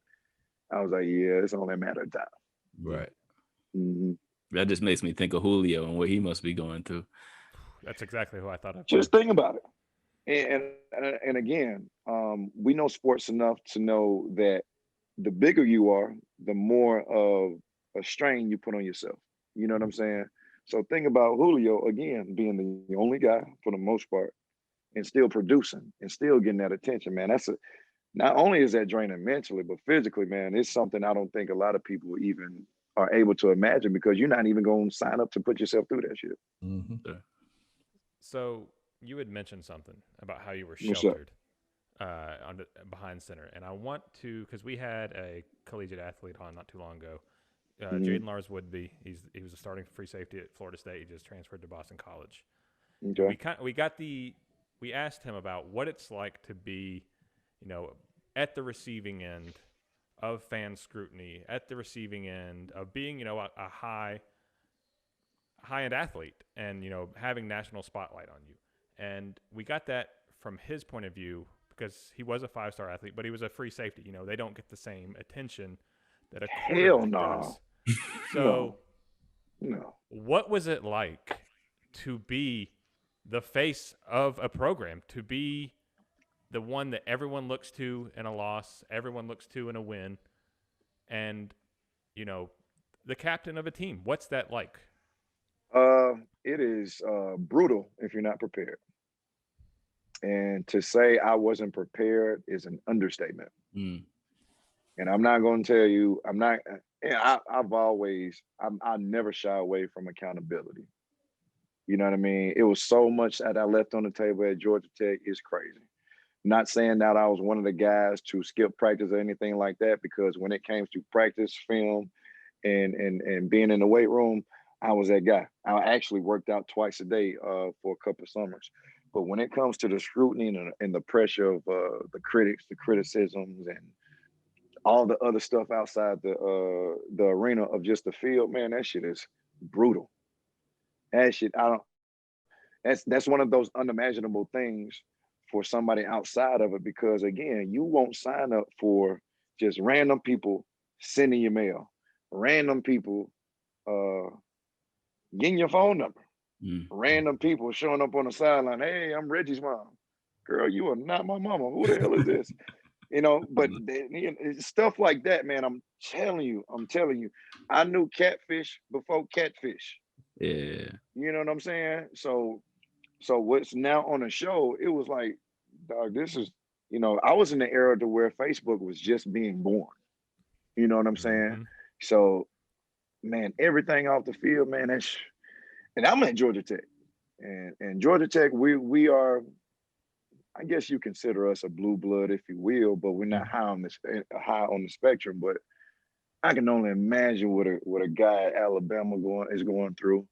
I was like, yeah, it's only a matter of time. Right. Mm-hmm. That just makes me think of Julio and what he must be going through. That's exactly who I thought of. Just think about it. And again, we know sports enough to know that the bigger you are, the more of a strain you put on yourself. You know what I'm saying? So think about Julio, again, being the only guy for the most part and still producing and still getting that attention, man. Not only is that draining mentally, but physically, man, it's something I don't think a lot of people even are able to imagine because you're not even going to sign up to put yourself through that shit. Mm-hmm. So you had mentioned something about how you were What's sheltered behind center, and I want to, because we had a collegiate athlete on not too long ago, Jaden Lars Woodby. He was a starting free safety at Florida State. He just transferred to Boston College. Okay. We asked him about what it's like to be, at the receiving end of fan scrutiny, at the receiving end of being, a high-end athlete and, having national spotlight on you. And we got that from his point of view because he was a 5-star athlete, but he was a free safety. You know, they don't get the same attention that a Hell quarterback no. does. So, no. what was it like to be the face of a program, to be the one that everyone looks to in a loss, everyone looks to in a win, and, you know, the captain of a team? What's that like? It is brutal if you're not prepared. And to say I wasn't prepared is an understatement. Mm. And I'm not going to tell you, I'm not, I never shy away from accountability. You know what I mean? It was so much that I left on the table at Georgia Tech. It's crazy. Not saying that I was one of the guys to skip practice or anything like that, because when it came to practice, film, and being in the weight room, I was that guy. I actually worked out twice a day for a couple of summers. But when it comes to the scrutiny and the pressure of the critics, the criticisms, and all the other stuff outside the arena of just the field, man, that shit is brutal. That shit, that's one of those unimaginable things for somebody outside of it, because again, you won't sign up for just random people sending you mail, random people getting your phone number, random people showing up on the sideline. Hey, I'm Reggie's mom. Girl, you are not my mama. Who the hell is this? You know, but stuff like that, man. I'm telling you, I knew catfish before catfish. Yeah. You know what I'm saying? So what's now on the show, it was like, dog, this is, you know, I was in the era to where Facebook was just being born. You know what I'm saying? Mm-hmm. So, man, everything off the field, man, and I'm at Georgia Tech. And Georgia Tech, we are, I guess you consider us a blue blood, if you will, but we're not high on the spectrum. But I can only imagine what a guy at Alabama is going through,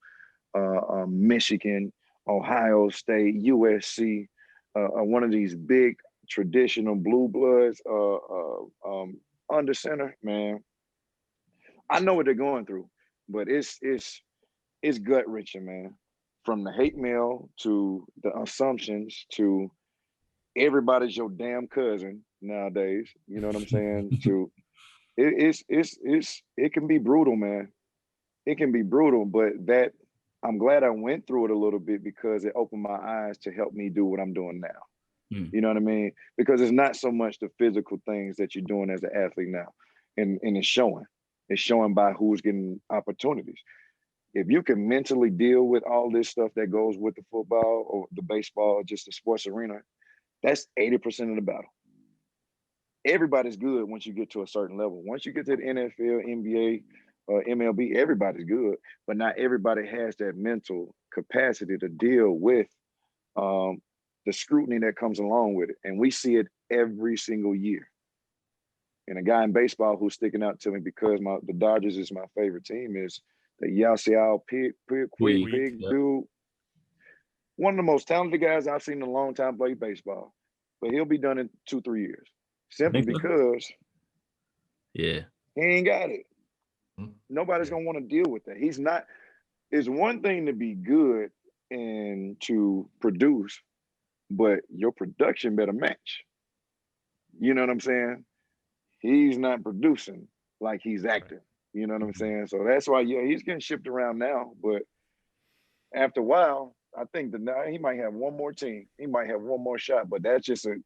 Michigan, Ohio State, USC, one of these big traditional blue bloods under center, man. I know what they're going through, but it's gut wrenching, man. From the hate mail to the assumptions to everybody's your damn cousin nowadays. You know what I'm saying? To it can be brutal, man. It can be brutal, but I'm glad I went through it a little bit, because it opened my eyes to help me do what I'm doing now. You know what I mean? Because it's not so much the physical things that you're doing as an athlete now, and it's showing. It's showing by who's getting opportunities. If you can mentally deal with all this stuff that goes with the football or the baseball, just the sports arena, that's 80% of the battle. Everybody's good once you get to a certain level. Once you get to the NFL, NBA, MLB, everybody's good, but not everybody has that mental capacity to deal with the scrutiny that comes along with it. And we see it every single year. And a guy in baseball who's sticking out to me because the Dodgers is my favorite team is the Yasiel Puig dude. One of the most talented guys I've seen in a long time play baseball, but he'll be done in 2-3 years, simply because he ain't got it. Nobody's gonna want to deal with that. He's not. It's one thing to be good and to produce, but your production better match. You know what I'm saying? He's not producing like he's acting. You know what I'm saying? So that's why, yeah, he's getting shipped around now. But after a while, I think he might have one more team. He might have one more shot. But that's just a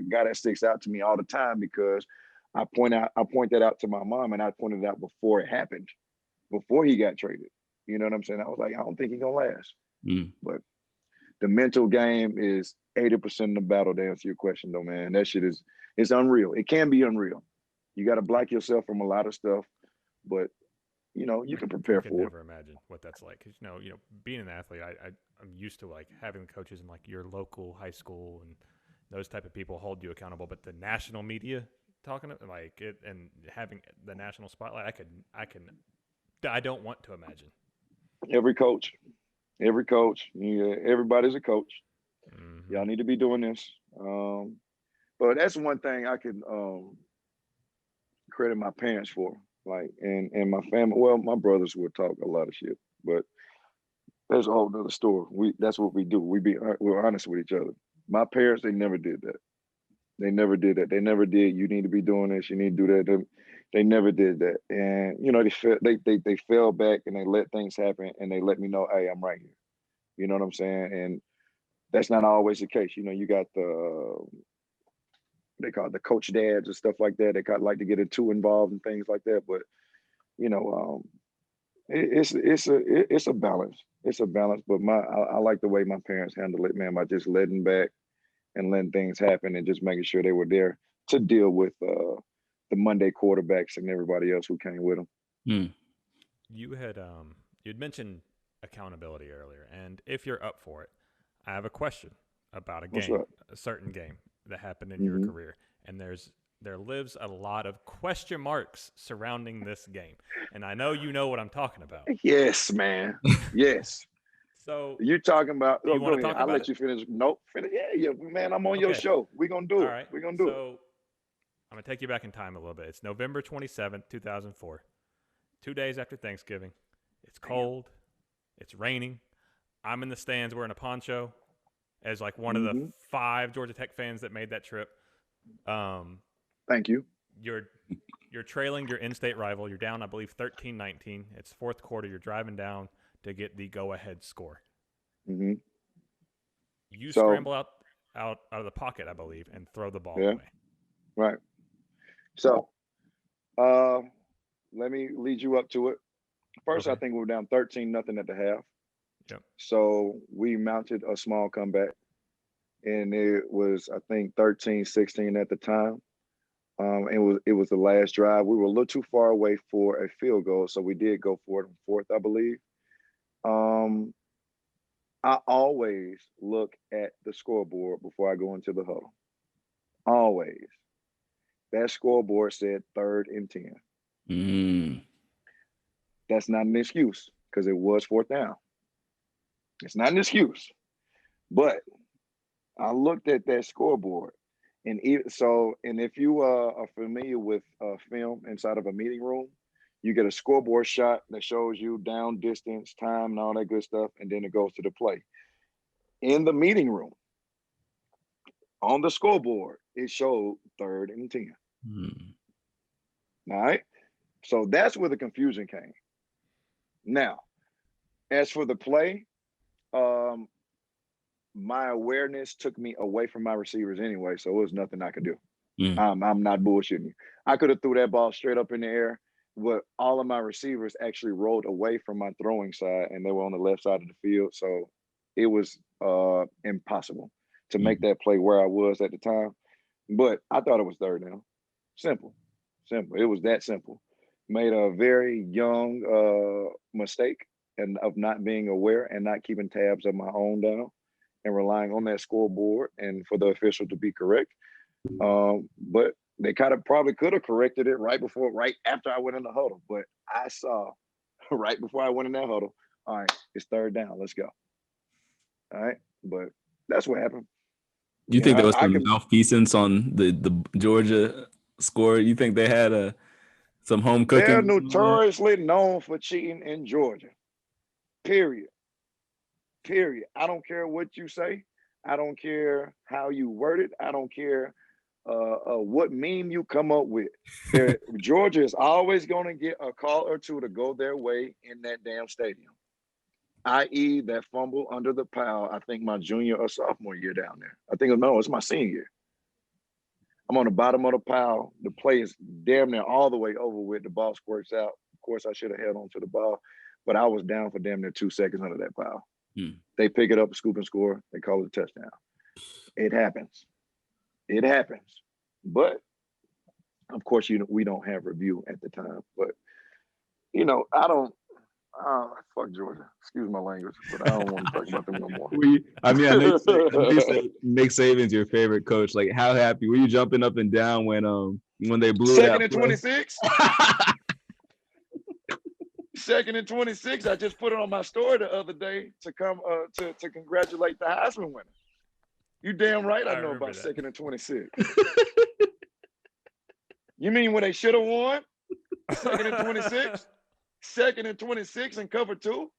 guy that sticks out to me all the time, because I point that out to my mom, and I pointed it out before it happened, before he got traded. You know what I'm saying? I was like, I don't think he's gonna last. But the mental game is 80% of the battle, to answer your question, though, man. That shit it's unreal. It can be unreal. You got to block yourself from a lot of stuff, but you know, you can prepare for it. I can never imagine what that's like. Cause you know, being an athlete, I'm used to like having coaches in like your local high school and those type of people hold you accountable. But the national media talking to like it and having the national spotlight, I don't want to imagine. Every coach, yeah, everybody's a coach. Y'all need to be doing this. But that's one thing I can credit my parents for. Like, and my family, well, my brothers would talk a lot of shit, but that's a whole nother story. We're honest with each other. My parents, they never did that. They never did that. They never did. You need to be doing this. You need to do that. They never did that. And they fell back and they let things happen and they let me know, hey, I'm right here. You know what I'm saying? And that's not always the case. You got they call it the coach dads and stuff like that. They kind of like to get it too involved and things like that. But it's a balance. It's a balance. But I like the way my parents handle it, man, by just letting back and letting things happen and just making sure they were there to deal with the Monday quarterbacks and everybody else who came with them. You'd mentioned accountability earlier, and if you're up for it, I have a question about a certain game that happened in your career, and there lives a lot of question marks surrounding this game, and I know you know what I'm talking about. Yes, man. Yes. So you're talking about? You want to talk about I'll let you finish. Nope. Finish. Yeah, man. I'm on your show. We're gonna do it. All right. We're gonna do it. So I'm gonna take you back in time a little bit. It's November 27th, 2004. 2 days after Thanksgiving. It's cold. It's raining. I'm in the stands wearing a poncho as like one of the 5 Georgia Tech fans that made that trip. Thank you. You're trailing your in-state rival. You're down, I believe, 13-19. It's fourth quarter. You're driving down to get the go-ahead score. Mm-hmm. You scramble out of the pocket, I believe, and throw the ball away. Right. So, let me lead you up to it. First, I think we were down 13-0 at the half. Yep. So we mounted a small comeback, and it was, I think, 13-16 at the time. It was the last drive. We were a little too far away for a field goal, so we did go for it on fourth, I believe. I always look at the scoreboard before I go into the huddle. Always. That scoreboard said 3rd and 10. That's not an excuse because it was 4th down. It's not an excuse. But I looked at that scoreboard. And if you are familiar with film inside of a meeting room, you get a scoreboard shot that shows you down, distance, time, and all that good stuff, and then it goes to the play. In the meeting room, on the scoreboard, it showed 3rd and 10. All right? So that's where the confusion came. Now, as for the play, my awareness took me away from my receivers anyway, so it was nothing I could do. I'm not bullshitting you. I could have threw that ball straight up in the air, but all of my receivers actually rolled away from my throwing side, and they were on the left side of the field, so it was impossible to make that play where I was at the time. But I thought it was 3rd down. Simple. It was that simple. Made a very young mistake and of not being aware and not keeping tabs of my own down and relying on that scoreboard and for the official to be correct. But they kind of probably could have corrected it right after I went in the huddle. But I saw right before I went in that huddle, all right, it's 3rd down. Let's go. All right. But that's what happened. You think there was some malfeasance on the Georgia score? You think they had some home cooking? They're notoriously known for cheating in Georgia. Period. I don't care what you say. I don't care how you word it. I don't care what meme you come up with. Georgia is always going to get a call or two to go their way in that damn stadium. I.e. that fumble under the pile, I think my junior or sophomore year down there. It's my senior year. I'm on the bottom of the pile. The play is damn near all the way over with. The ball squirts out. Of course, I should have held on to the ball, but I was down for damn near 2 seconds under that pile. They pick it up, scoop and score. They call it a touchdown. It happens. But, of course, we don't have review at the time. But, I don't. Fuck Georgia. Excuse my language, but I don't want to talk about them no more. I know you say Nick Saban's your favorite coach. Like, how happy were you jumping up and down when they blew Second that and 26? Second and 26. I just put it on my story the other day to come to congratulate the Heisman winner. You damn right I know about that. 2nd and 26. You mean when they should have won? 2nd and 26? 2nd and 26 and cover 2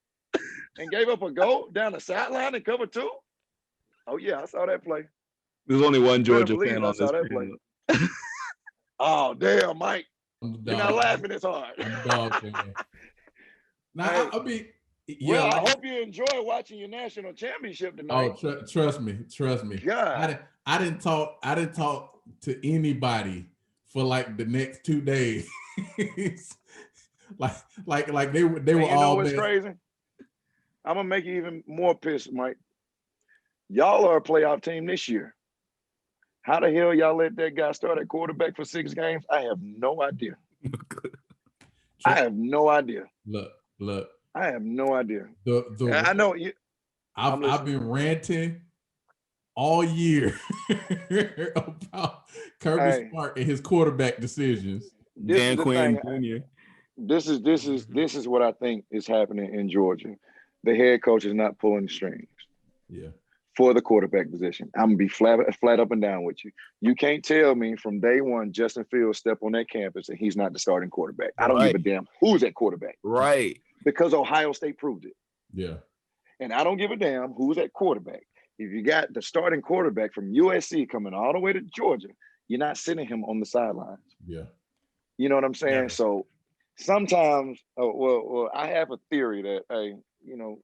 and gave up a goal down the sideline and cover 2? Oh, yeah, I saw that play. There's only one You better Georgia believe fan I on saw this that play. panel. Oh, damn, Mike. I'm the You're not dog. laughing as hard. I'm the dog fan. Now, Hey, I mean, yeah. well, I Like, hope you enjoy watching your national championship oh, tonight. trust me. God. I didn't talk to anybody for like the next 2 days. like they were And you know all what's messed. crazy? I'm gonna make you even more pissed, Mike. Y'all are a playoff team this year. How the hell y'all let that guy start at quarterback for 6 games? I have no idea. I have no idea. Look. I have no idea. The I know you. I've been ranting all year about Kirby Smart and his quarterback decisions. This Dan is the Quinn thing. Jr. This is what I think is happening in Georgia. The head coach is not pulling the strings. Yeah. For the quarterback position. I'm gonna be flat up and down with you. You can't tell me from day one Justin Fields step on that campus and he's not the starting quarterback. I don't give a damn who's at quarterback. Right. Because Ohio State proved it. Yeah. And I don't give a damn who's at quarterback. If you got the starting quarterback from USC coming all the way to Georgia, you're not sitting him on the sidelines. Yeah. You know what I'm saying? Never. So sometimes, well, I have a theory that, hey, you know,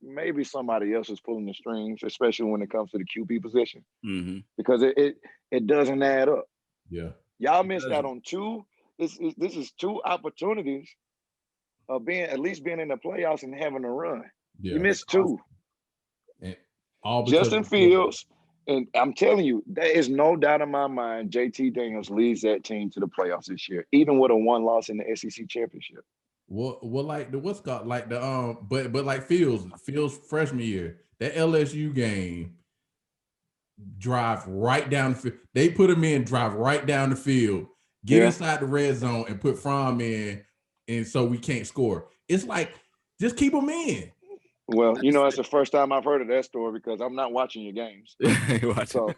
maybe somebody else is pulling the strings, especially when it comes to the QB position, because it doesn't add up. Yeah, y'all missed out on two. This is 2 opportunities of being in the playoffs and having a run. Yeah. You missed 2. And all Justin Fields, and I'm telling you, there is no doubt in my mind. JT Daniels leads that team to the playoffs this year, even with a 1 loss in the SEC championship. Well, like the what's called like the but like Fields freshman year, that LSU game, drive right down the field. They put him in, drive right down the field, get inside the red zone, and put Fromm in, and so we can't score. It's like just keep him in. Well, you know, it's the first time I've heard of that story because I'm not watching your games. So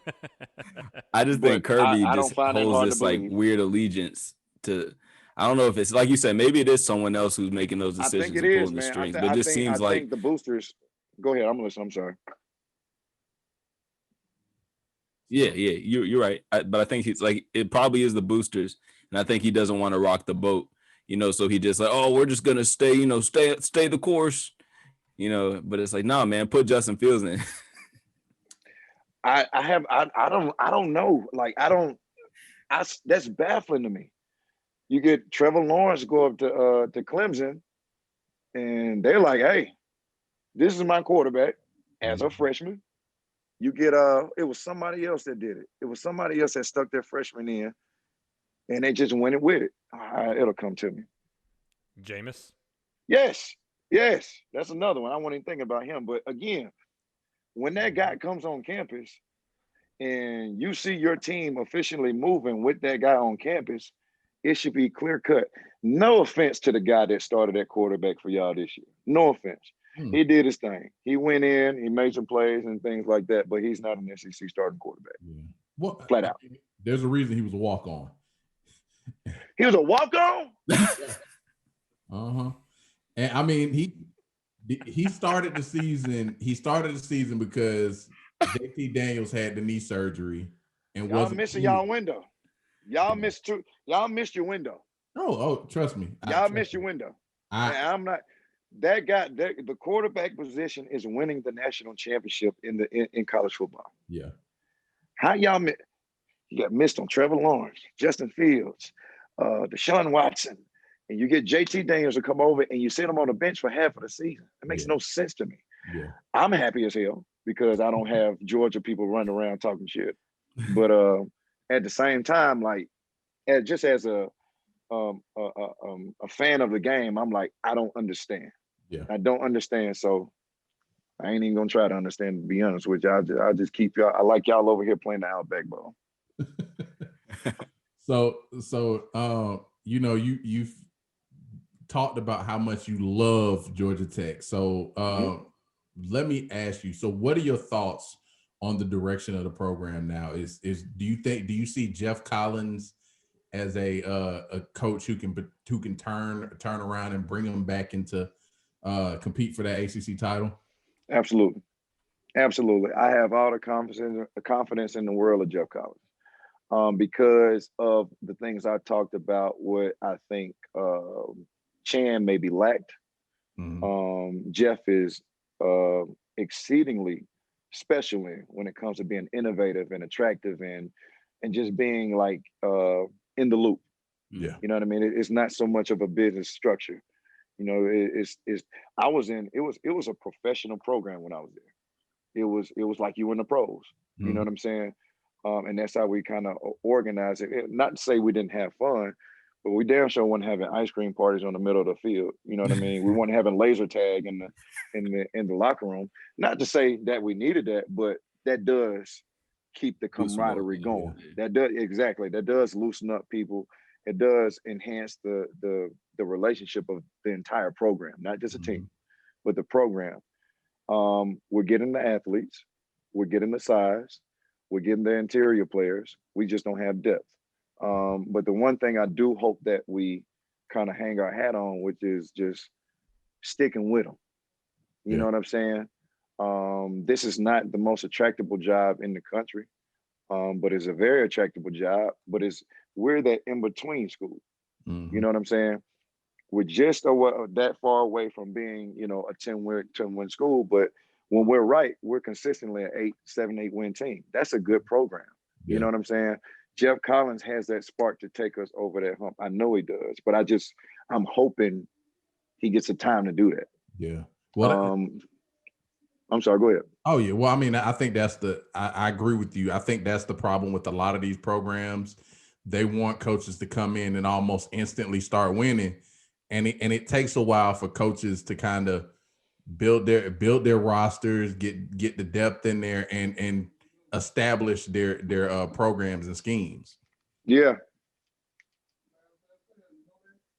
I just think Kirby I just holds this like weird allegiance to. I don't know if it's like you said, maybe it is someone else who's making those decisions. I think it is, pulling the man. strings, but it just seems I think the boosters. Go ahead, I'm listening. I'm sorry. Yeah, you're right. But I think he's like, it probably is the boosters, and I think he doesn't want to rock the boat, you know. So he just like, oh, we're just gonna stay, you know, stay the course, you know. But it's like, nah, man, put Justin Fields in. I don't know. Like that's baffling to me. You get Trevor Lawrence go up to Clemson, and they're like, hey, this is my quarterback as a freshman. You get it was somebody else that did it. It was somebody else that stuck their freshman in, and they just went with it. It'll come to me. Jameis? Yes. That's another one. I wasn't even thinking about him. But again, when that guy comes on campus and you see your team officially moving with that guy on campus, it should be clear cut. No offense to the guy that started at quarterback for y'all this year. No offense. He did his thing. He went in, he made some plays and things like that, but he's not an SEC starting quarterback. Yeah. Well, flat out. There's a reason he was a walk-on. He was a walk-on? And I mean, he started the season. He started the season because JT Daniels had the knee surgery and y'all missing y'all window. Y'all missed your window. Oh, trust me. Y'all missed your window. I'm not. That guy, the quarterback position is winning the national championship in college football. Yeah. How y'all you got missed on Trevor Lawrence, Justin Fields, Deshaun Watson, and you get JT Daniels to come over and you sit him on the bench for half of the season. It makes no sense to me. Yeah. I'm happy as hell because I don't have Georgia people running around talking shit. But at the same time, like, as a fan of the game, I'm like, I don't understand. Yeah. I don't understand. So I ain't even gonna try to understand, to be honest with you. I'll just keep y'all. I like y'all over here playing the Outback ball. So you know, you've talked about how much you love Georgia Tech. So let me ask you, so what are your thoughts on the direction of the program now? Do you see Jeff Collins as a coach who can turn around and bring them back into compete for that ACC title? Absolutely. Absolutely. I have all the confidence in the world of Jeff Collins, because of the things I talked about, what I think Chan maybe lacked. Jeff is exceedingly special when it comes to being innovative and attractive and just being like in the loop. Yeah. You know what I mean? It's not so much of a business structure. You know, it's I was in it was a professional program when I was there. It was like you in the pros. You know what I'm saying? And that's how we kind of organize it. Not to say we didn't have fun, but we damn sure weren't having ice cream parties on the middle of the field. You know what I mean? We weren't having laser tag in the locker room. Not to say that we needed that, but that does keep the camaraderie going. That does exactly. That does loosen up people. It does enhance the relationship of the entire program, not just a team, but the program. We're getting the athletes, we're getting the size, we're getting the interior players. We just don't have depth. But the one thing I do hope that we kind of hang our hat on, which is just sticking with them. You know what I'm saying? This is not the most attractable job in the country, but it's a very attractable job. But we're that in between school. You know what I'm saying? We're just that far away from being, a 10-win school. But when we're right, we're consistently an 8 win team. That's a good program. You know what I'm saying? Jeff Collins has that spark to take us over that hump. I know he does, but I'm hoping he gets the time to do that. Yeah. Well, I'm sorry, go ahead. Oh yeah. Well, I mean, I think I agree with you. I think that's the problem with a lot of these programs. They want coaches to come in and almost instantly start winning. And it takes a while for coaches to kind of build their rosters, get the depth in there and establish their programs and schemes. Yeah.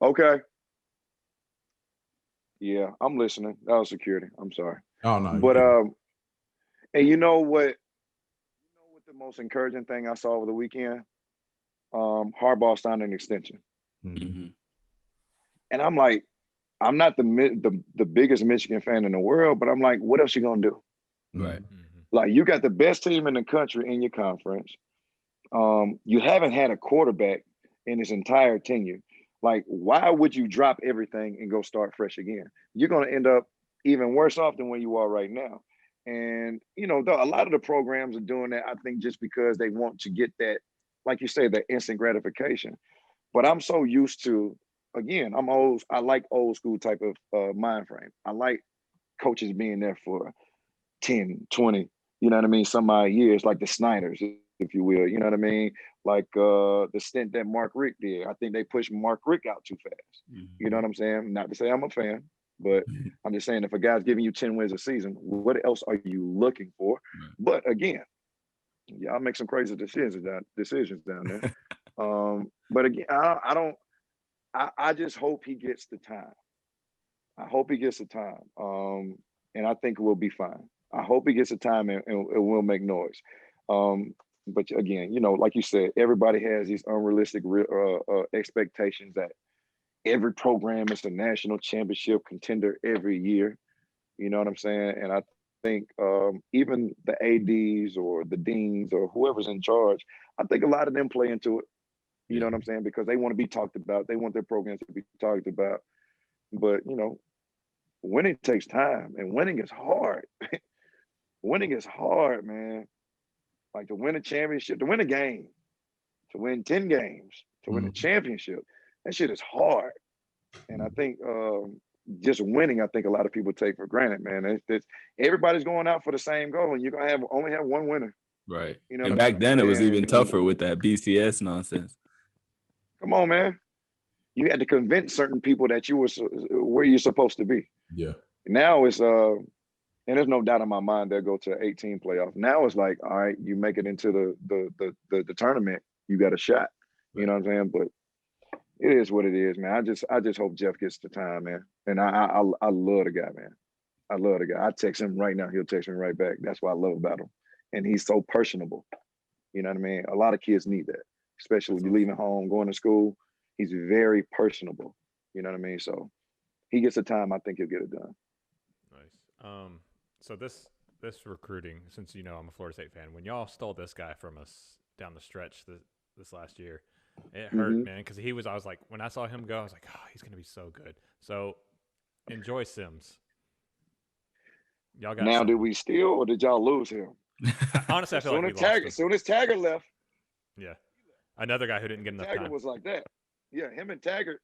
Okay. Yeah, I'm listening. That was security. I'm sorry. Oh no. But and you know what the most encouraging thing I saw over the weekend? Harbaugh signed an extension. And I'm like, I'm not the biggest Michigan fan in the world, but I'm like, what else you gonna do? Right. Like, you got the best team in the country in your conference. You haven't had a quarterback in his entire tenure. Like, why would you drop everything and go start fresh again? You're gonna end up even worse off than where you are right now. And a lot of the programs are doing that, I think, just because they want to get that, like you say, that instant gratification. But I'm so used to, again, I like old school type of mind frame. I like coaches being there for 10, 20, you know what I mean, some odd years, like the Snyders, if you will, you know what I mean? Like the stint that Mark Richt did. I think they pushed Mark Richt out too fast. You know what I'm saying? Not to say I'm a fan, but I'm just saying, if a guy's giving you 10 wins a season, what else are you looking for? But again, y'all make some crazy decisions down there. But again, I just hope he gets the time. I hope he gets the time. And I think we'll be fine. I hope he gets the time and we'll make noise. But again, like you said, everybody has these unrealistic expectations that every program is a national championship contender every year. You know what I'm saying? And I think even the ADs or the deans or whoever's in charge, I think a lot of them play into it. You know what I'm saying? Because they want to be talked about. They want their programs to be talked about. But, winning takes time, and winning is hard. Winning is hard, man. Like, to win a championship, to win a game, to win 10 games, to win a championship, that shit is hard. And I think just winning, I think a lot of people take for granted, man. Everybody's going out for the same goal, and you're going to only have one winner. Right. You know, and back then it was even tougher with that BCS nonsense. Come on, man. You had to convince certain people that you were where you're supposed to be. Yeah. Now it's and there's no doubt in my mind they'll go to 18 playoff. Now it's like, all right, you make it into the tournament, you got a shot. You know what I'm saying? But it is what it is, man. I just hope Jeff gets the time, man. And I love the guy, man. I love the guy. I text him right now, he'll text me right back. That's what I love about him. And he's so personable. You know what I mean? A lot of kids need that, especially when you're leaving home, going to school. He's very personable. You know what I mean? So he gets the time, I think he'll get it done. Nice. So this this recruiting, since I'm a Florida State fan, when y'all stole this guy from us down the stretch this last year, it hurt, man, because I was like, when I saw him go, I was like, oh, he's going to be so good. So enjoy Sims. Y'all got now, some. did we steal or did y'all lose him? Honestly, I feel like we lost him. As soon as Taggart left. Yeah. Another guy who didn't get enough Taggart time. was like that. Yeah, him and Taggart,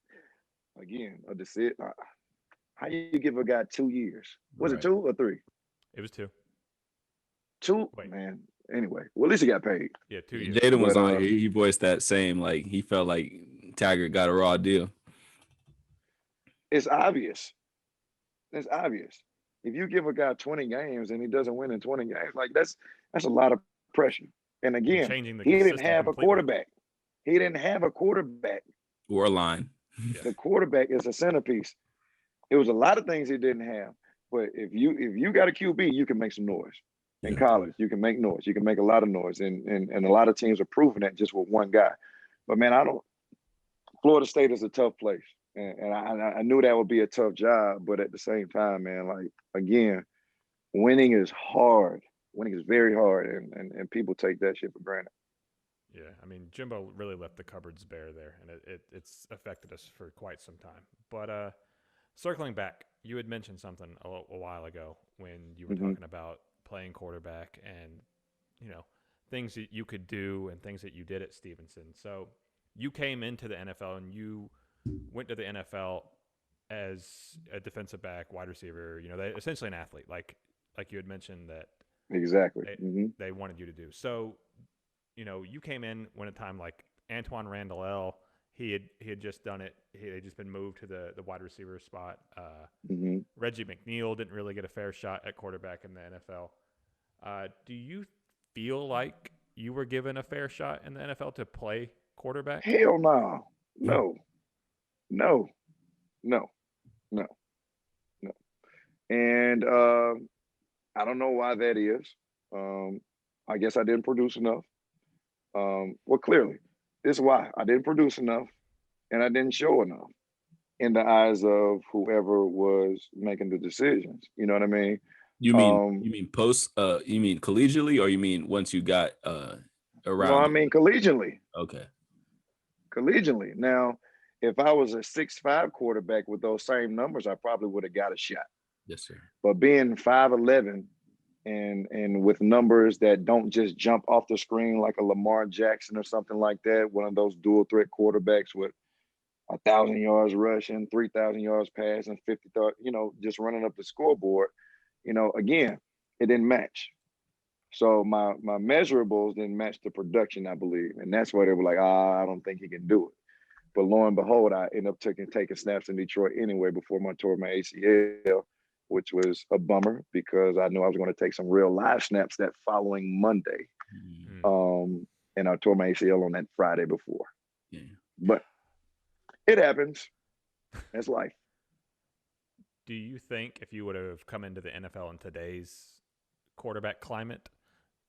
again, a decision. How you give a guy 2 years? Was it 2 or 3? It was 2. 2? Wait. Man. Anyway, well, at least he got paid. Yeah, 2 years. Jaden was on here. He voiced that same, like, he felt like Taggart got a raw deal. It's obvious. It's obvious. If you give a guy 20 games and he doesn't win in 20 games, like that's a lot of pressure. And again, he didn't have a quarterback. He didn't have a quarterback. Or a line. The quarterback is a centerpiece. It was a lot of things he didn't have. But if you got a QB, you can make some noise. In college, you can make noise. You can make a lot of noise. And a lot of teams are proving that just with one guy. But man, Florida State is a tough place. And I knew that would be a tough job, but at the same time, man, like, again, winning is hard. Winning is very hard, and people take that shit for granted. Yeah, I mean, Jimbo really left the cupboards bare there, and it's affected us for quite some time. But circling back, you had mentioned something a while ago when you were talking about playing quarterback and, things that you could do and things that you did at Stephenson. So you came into the NFL and you went to the NFL as a defensive back, wide receiver, essentially an athlete, like you had mentioned that exactly they wanted you to do. So, you came in when a time like Antoine Randall, he had just done it. He had just been moved to the wide receiver spot. Reggie McNeil didn't really get a fair shot at quarterback in the NFL. Do you feel like you were given a fair shot in the NFL to play quarterback? Hell no. No. And I don't know why that is. I guess I didn't produce enough. Well, clearly, this is why I didn't produce enough and I didn't show enough in the eyes of whoever was making the decisions. You know what I mean? You mean post? You mean collegially, or you mean once you got around? No, I mean collegially. Okay. Collegially. Now, if I was a 6'5" quarterback with those same numbers, I probably would have got a shot. Yes, sir. But being 5'11" and with numbers that don't just jump off the screen like a Lamar Jackson or something like that, one of those dual threat quarterbacks with 1,000 yards rushing, 3,000 yards passing, 50, just running up the scoreboard, again, it didn't match. So my measurables didn't match the production, I believe. And that's why they were like, I don't think he can do it. But lo and behold, I ended up taking snaps in Detroit anyway before I tore my ACL, which was a bummer because I knew I was going to take some real live snaps that following Monday. And I tore my ACL on that Friday before. Yeah. But it happens. That's life. Do you think if you would have come into the NFL in today's quarterback climate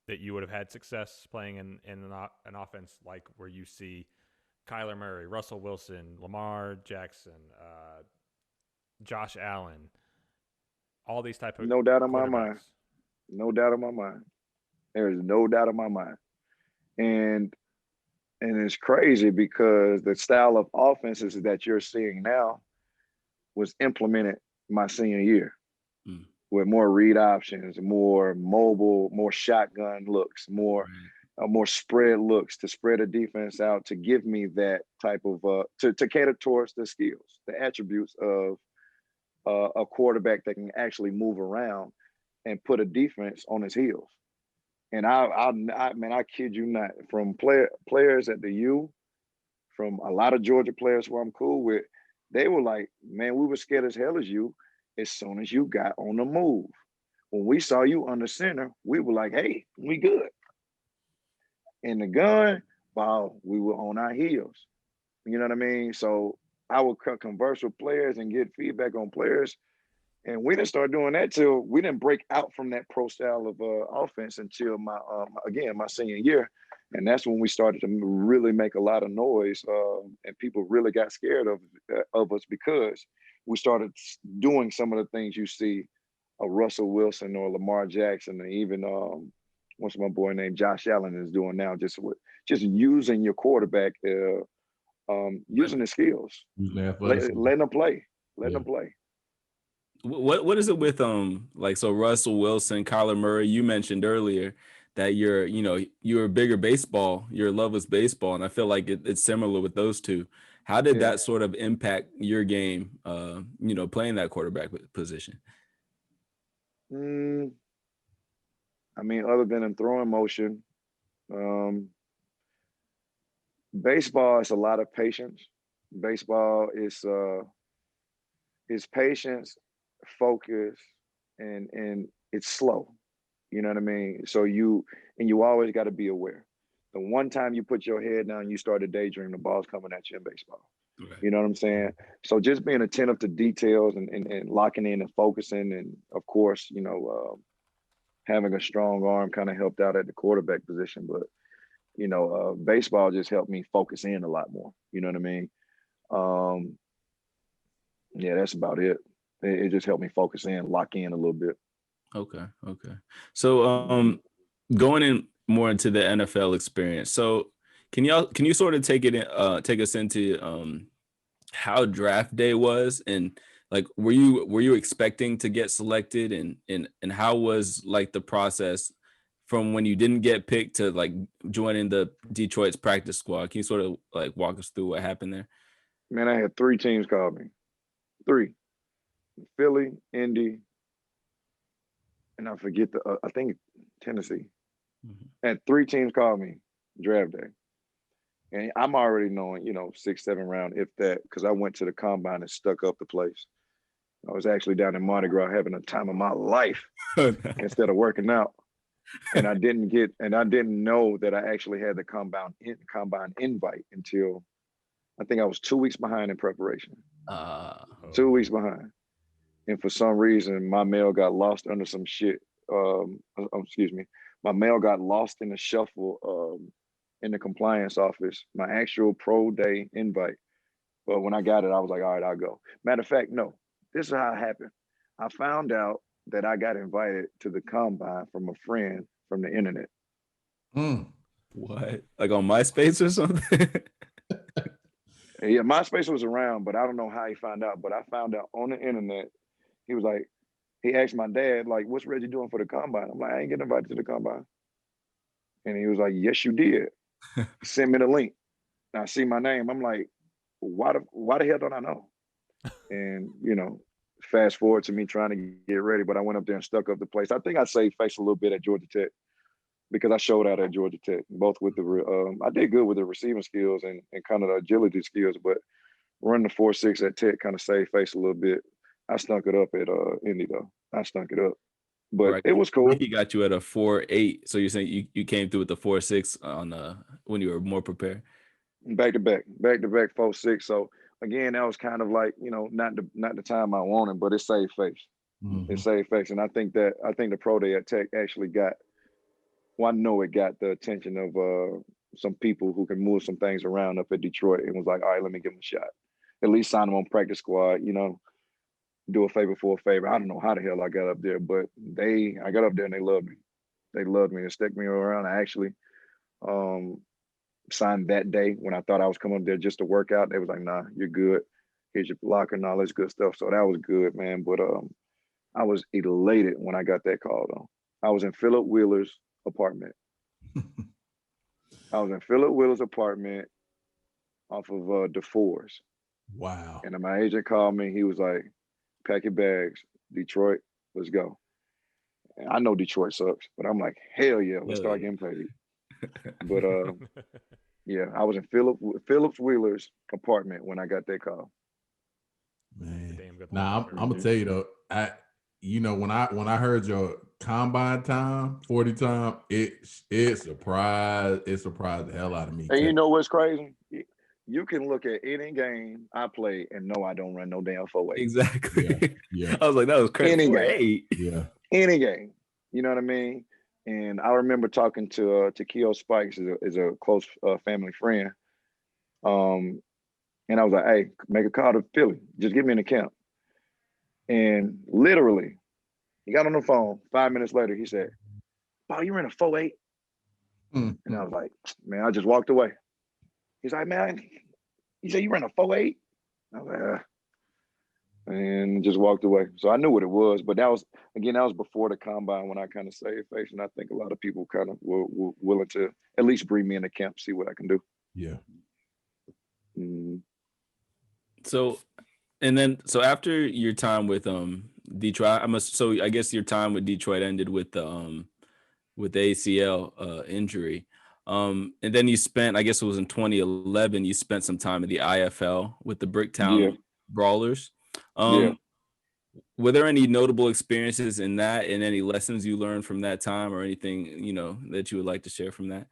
that you would have had success playing in an offense like where you see Kyler Murray, Russell Wilson, Lamar Jackson, Josh Allen, all these type of no doubt in my quarterbacks? mind. No doubt in my mind. There is no doubt in my mind. And it's crazy because the style of offenses that you're seeing now was implemented my senior year with more read options, more mobile, more shotgun looks, more spread looks to spread a defense out to give me that type of to cater towards the skills, the attributes of a quarterback that can actually move around and put a defense on his heels. And I kid you not, from players at the U, from a lot of Georgia players who I'm cool with, they were like, man, we were scared as hell as you as soon as you got on the move. When we saw you under center, we were like, hey, we good. In the gun, wow, we were on our heels. You know what I mean? So I would converse with players and get feedback on players. And we didn't start doing that till we didn't break out from that pro style of offense until my senior year. And that's when we started to really make a lot of noise, and people really got scared of us because we started doing some of the things you see a Russell Wilson or Lamar Jackson, and even what's my boy named Josh Allen is doing now, just using your quarterback, using the skills, letting them play, letting them play. What is it with like, so Russell Wilson, Kyler Murray? You mentioned earlier that you're a bigger baseball, your love is baseball, and I feel like it's similar with those two. How did that sort of impact your game? Playing that quarterback position. I mean, other than in throwing motion, baseball is a lot of patience. Baseball is patience, focus, and it's slow. You know what I mean? So you always got to be aware. The one time you put your head down, you start to daydream, the ball's coming at you in baseball. Okay. You know what I'm saying? So just being attentive to details and locking in and focusing, and of course, having a strong arm kind of helped out at the quarterback position. But baseball just helped me focus in a lot more. You know what I mean? Yeah, that's about it. It just helped me focus in, lock in a little bit. Okay. So going in more into the NFL experience. So can you sort of take us into how draft day was, and like were you expecting to get selected, and how was like the process from when you didn't get picked to like joining the Detroit's practice squad? Can you sort of like walk us through what happened there? Man, I had 3 teams call me. 3. Philly, Indy, and I forget I think Tennessee. Mm-hmm. And 3 teams called me draft day. And I'm already knowing, 6th, 7th round, if that, because I went to the combine and stuck up the place. I was actually down in Mardi Gras having a time of my life instead of working out. And I didn't know that I actually had the combine invite until I think I was 2 weeks behind in preparation. 2 weeks behind. And for some reason, my mail got lost under some shit. Excuse me. My mail got lost in the shuffle in the compliance office, my actual pro day invite. But when I got it, I was like, all right, I'll go. Matter of fact, no, this is how it happened. I found out that I got invited to the combine from a friend from the internet. What? Like on MySpace or something? Yeah, MySpace was around, but I don't know how he found out. But I found out on the internet. He was like, he asked my dad, like, what's Reggie doing for the combine? I'm like, I ain't getting invited to the combine. And he was like, yes, you did. Send me the link. And I see my name. I'm like, why the hell don't I know? And, fast forward to me trying to get ready, but I went up there and stuck up the place. I think I saved face a little bit at Georgia Tech because I showed out at Georgia Tech, both with I did good with the receiving skills and kind of the agility skills, but running the 4.6 at Tech kind of saved face a little bit. I stunk it up at Indy though. I stunk it up. But right. It was cool. He got you at a 4.8. So you're saying you came through with the 4.6 on when you were more prepared? Back to back 4.6. So again, that was kind of like, not the time I wanted, but it saved face. Mm-hmm. It saved face. And I think the pro day at Tech actually got, I know it got the attention of some people who can move some things around up at Detroit, and was like, all right, let me give him a shot. At least sign him on practice squad, do a favor for a favor. I don't know how the hell I got up there, but I got up there and they loved me. They loved me. They stuck me around. I actually signed that day when I thought I was coming up there just to work out. They was like, nah, you're good. Here's your locker and all this good stuff. So that was good, man. But I was elated when I got that call though. I was in Philip Wheeler's apartment. I was in Philip Wheeler's apartment off of DeForest. Wow. And my agent called me. He was like, pack your bags, Detroit, let's go. And I know Detroit sucks, but I'm like, hell yeah, let's start getting paid. But yeah, I was in Phillips Wheeler's apartment when I got that call. Man, now I'm gonna tell you though, when I heard your combine time, 40 time, it surprised the hell out of me. And you know what's crazy? You can look at any game I play and know I don't run no damn 4.8. Exactly. Yeah. I was like, that was crazy. Any game. Yeah. Any game. You know what I mean? And I remember talking to Keo Spikes, is a close family friend. And I was like, hey, make a call to Philly. Just get me in the camp. And literally, He got on the phone. 5 minutes later, he said, "Bob, you ran a 4.8?" And I was like, "Man, I just walked away." He's like, "Man," he said, "you ran a 4.8?" I was like, and just walked away. So I knew what it was, but that was before the combine when I kind of saved face, and I think a lot of people kind of were willing to at least bring me into camp, see what I can do. Yeah. So after your time with Detroit, I guess your time with Detroit ended with the ACL injury. And then you spent, I guess it was in 2011, you spent some time in the IFL with the Bricktown Brawlers. Were there any notable experiences in that, and any lessons you learned from that time, or anything, that you would like to share from that?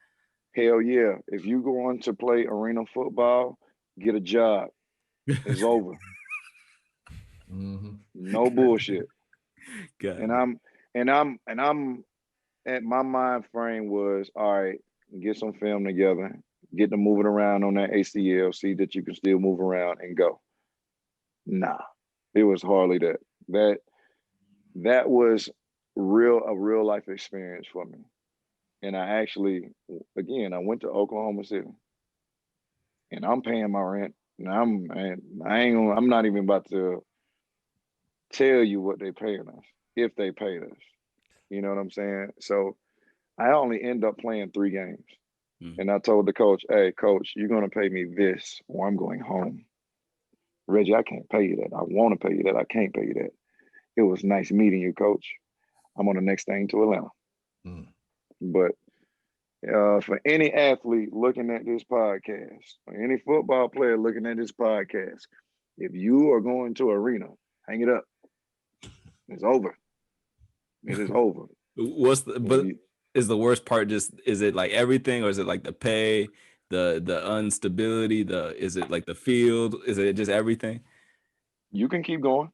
Hell yeah. If you go on to play arena football, get a job. It's over. No bullshit. And I'm at my mind frame was, all right, get some film together, get to moving around on that ACL, see that you can still move around and go. Nah, it was hardly that. That was a real life experience for me. And I actually, again, I went to Oklahoma City, and I'm paying my rent. And I'm not even about to tell you what they paying us, if they paid us. You know what I'm saying? So I only end up playing 3 games. And I told the coach, "Hey, coach, you're going to pay me this, or I'm going home. Reggie, I can't pay you that. I want to pay you that. I can't pay you that. It was nice meeting you, coach. I'm on the next thing to Atlanta." But for any athlete looking at this podcast, or any football player looking at this podcast, if you are going to arena, hang it up. It's over. It is over. Is the worst part is it like everything, or is it like the pay, the instability, is it like the field? Is it just everything? You can keep going.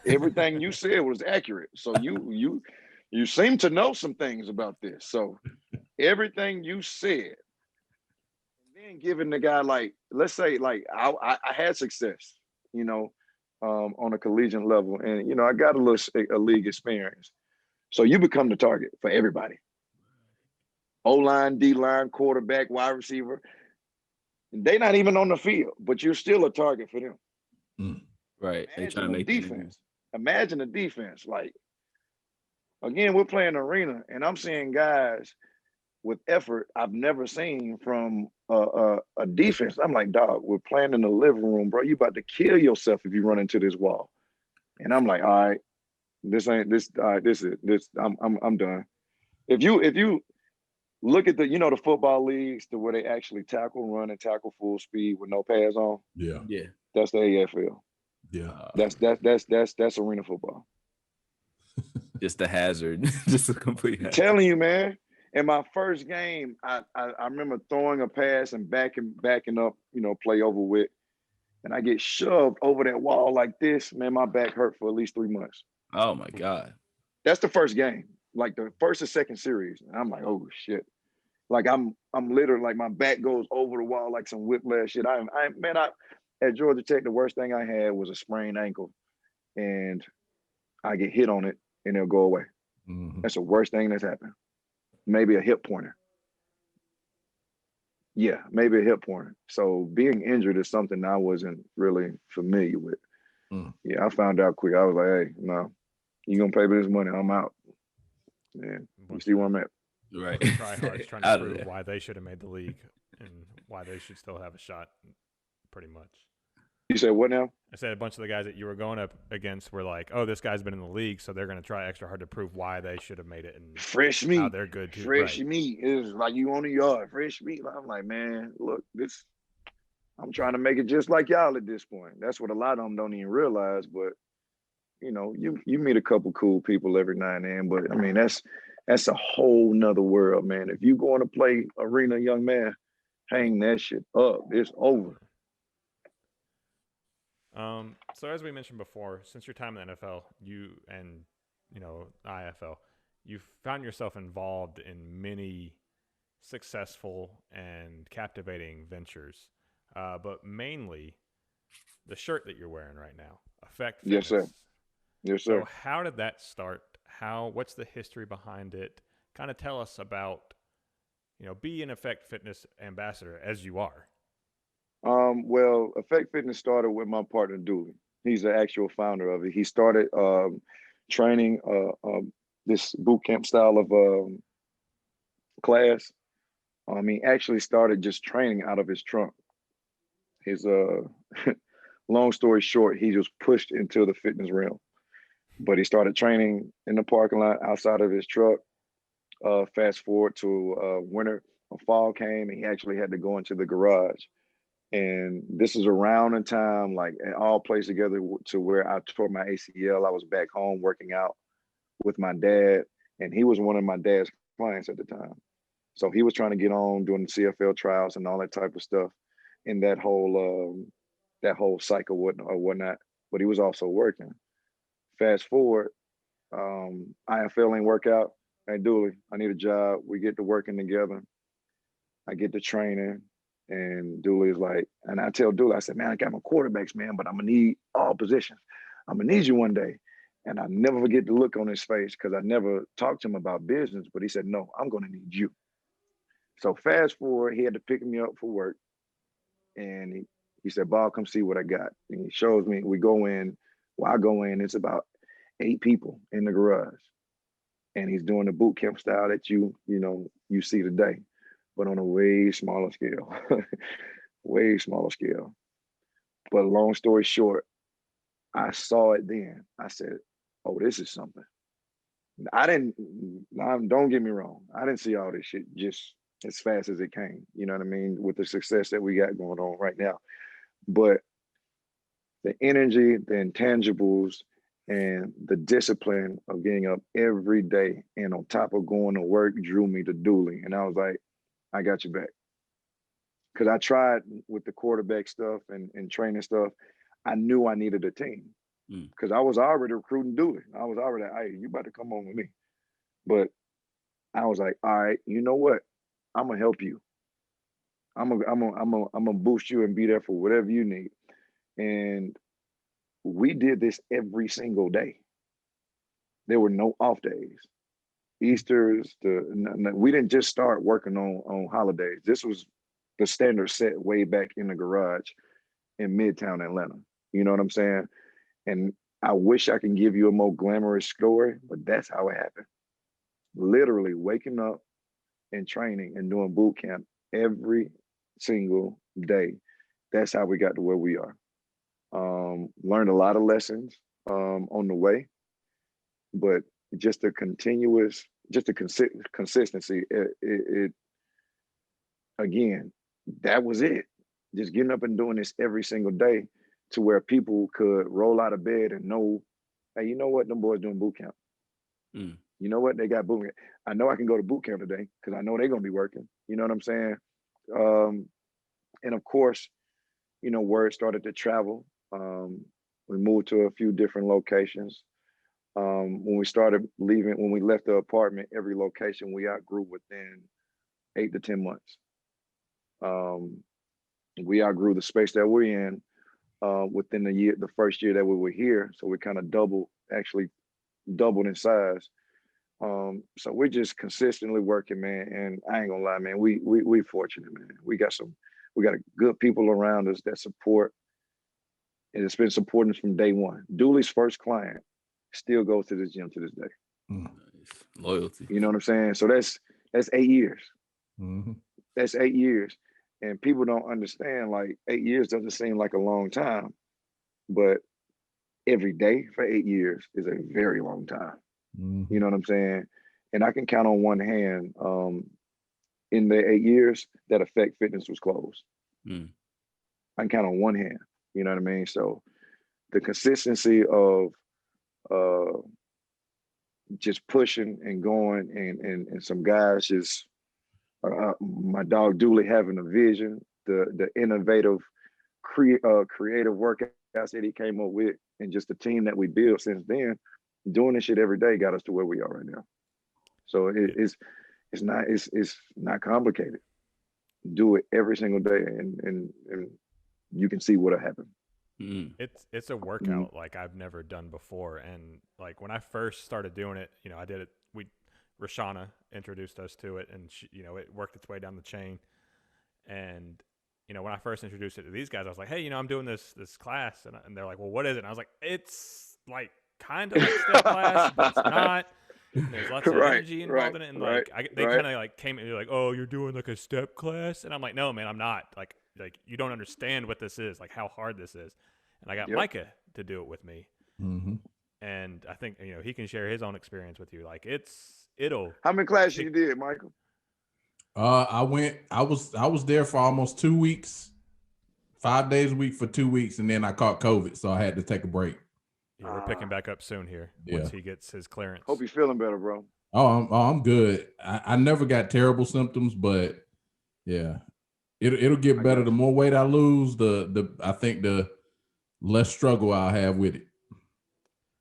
Everything you said was accurate. So you seem to know some things about this. So everything you said, and then giving the guy, like, let's say, like, I had success, on a collegiate level, and I got a league experience. So you become the target for everybody. O-line, D-line, quarterback, wide receiver. They're not even on the field, but you're still a target for them. Right. They try to make defense. Imagine the defense. Like, again, we're playing arena, and I'm seeing guys with effort I've never seen from a defense. I'm like, dog, we're playing in the living room, bro. You about to kill yourself if you run into this wall. And I'm like, all right, this ain't this. All right, this is this. I'm done. If you look at the football leagues to where they actually run and tackle full speed with no pads on. Yeah. That's the AFL. Yeah. That's arena football. Just a hazard. Just a complete hazard. I'm telling you, man. In my first game, I remember throwing a pass and backing up, play over with, and I get shoved over that wall like this. Man, my back hurt for at least 3 months. Oh my God. That's the first game, like the first or second series. And I'm like, oh shit. Like I'm literally, like, my back goes over the wall like some whiplash shit. At Georgia Tech, the worst thing I had was a sprained ankle, and I get hit on it and it'll go away. That's the worst thing that's happened. Maybe a hip pointer. Yeah, maybe a hip pointer. So being injured is something I wasn't really familiar with. Yeah, I found out quick. I was like, hey, no, you gonna pay me this money, I'm out. Man, you see where I'm at. Right. Try hard trying to prove why they should have made the league and why they should still have a shot, pretty much. You said what now? I said a bunch of the guys that you were going up against were like, oh, this guy's been in the league, so they're going to try extra hard to prove why they should have made it. And fresh meat. How they're good too. Fresh meat is like you on the yard. Fresh meat. I'm like, man, look, I'm trying to make it just like y'all at this point. That's what a lot of them don't even realize. But you meet a couple cool people every now and then. But I mean, that's a whole nother world, man. If you going to play arena, young man, hang that shit up. It's over. So as we mentioned before, since your time in the NFL, IFL, you've found yourself involved in many successful and captivating ventures, but mainly the shirt that you're wearing right now, Effect Fitness. Yes, sir. Yes, sir. So how did that start? what's the history behind it? Kind of tell us about, being Effect Fitness ambassador as you are. Well, Effect Fitness started with my partner Dooley. He's the actual founder of it. He started training this boot camp style of class. He actually started just training out of his trunk. His long story short, he was pushed into the fitness realm. But he started training in the parking lot outside of his truck. Fast forward to winter or fall came, and he actually had to go into the garage. And this is around the time, like it all plays together to where I tore my ACL. I was back home working out with my dad, and he was one of my dad's clients at the time. So he was trying to get on doing the CFL trials and all that type of stuff in that whole cycle or whatnot. But he was also working. Fast forward, IFL ain't work out. Hey, Dooley, I need a job. We get to working together. I get to training, and Dooley is like, and I tell Dooley, I said, man, I got my quarterbacks, man, but I'm gonna need all positions. I'm gonna need you one day. And I never forget the look on his face because I never talked to him about business, but he said, no, I'm gonna need you. So fast forward, he had to pick me up for work. And he said, Bob, come see what I got. And he shows me, we go in. Well, I go in, it's about 8 people in the garage. And he's doing the boot camp style that you see today, but on a way smaller scale, way smaller scale. But long story short, I saw it then. I said, oh, this is something. Don't get me wrong. I didn't see all this shit just as fast as it came, you know what I mean? With the success that we got going on right now. But the energy, the intangibles, and the discipline of getting up every day and on top of going to work drew me to Dooley. And I was like, I got your back. Because I tried with the quarterback stuff and training stuff. I knew I needed a team because I was already recruiting Dooley. I was already like, hey, you about to come on with me. But I was like, all right, you know what? I'm gonna help you. I'm gonna boost you and be there for whatever you need. And we did this every single day. There were no off days. Easter's, we didn't just start working on holidays. This was the standard set way back in the garage in Midtown Atlanta. You know what I'm saying? And I wish I can give you a more glamorous story, but that's how it happened. Literally waking up and training and doing boot camp every single day. That's how we got to where we are. Learned a lot of lessons on the way, but just the consistency. It again, that was it. Just getting up and doing this every single day to where people could roll out of bed and know, hey, you know what? Them boys doing boot camp. You know what? They got boot camp. I know I can go to boot camp today because I know they're going to be working. You know what I'm saying? And of course, word started to travel. We moved to a few different locations. When we left the apartment, every location we outgrew within 8 to 10 months. We outgrew the space that we're in within the first year that we were here. So we kind of doubled in size. So we're just consistently working, man. And I ain't gonna lie, man, we fortunate, man. We got good people around us that support, and it's been supporting us from day one. Dooley's first client still goes to this gym to this day. Nice. Loyalty. You know what I'm saying? So that's 8 years. Mm-hmm. That's 8 years. And people don't understand, like 8 years doesn't seem like a long time, but every day for 8 years is a very long time. Mm-hmm. You know what I'm saying? And I can count on one hand in the 8 years that Effect Fitness was closed. I can count on one hand, you know what I mean? So the consistency of just pushing and going and some guys just, my dog Dooley having a vision, the innovative, creative workouts that he came up with, and just the team that we built since then, doing this shit every day got us to where we are right now. So it's not complicated. Do it every single day, and you can see what'll happen. It's a workout like I've never done before. And like when I first started doing it, you know, I did it. Rashana introduced us to it, and she, you know, it worked its way down the chain. And you know, when I first introduced it to these guys, I was like, hey, you know, I'm doing this class, and they're like, well, what is it? And I was like, it's like kind of like step class, but it's not. And there's lots of energy involved in it, and like they kind of like came and they're like, oh, you're doing like a step class, and I'm like, no, man, I'm not. Like you don't understand what this is, like how hard this is. And I got Micah to do it with me, and I think, you know, he can share his own experience with you. Like it'll. How many classes you did, Michael? I was there for almost 2 weeks, 5 days a week for 2 weeks, and then I caught COVID, so I had to take a break. Yeah, we're picking back up soon here once he gets his clearance. Hope you're feeling better, bro. I'm good. I never got terrible symptoms, but yeah, it'll get better. The more weight I lose, I think the less struggle I'll have with it.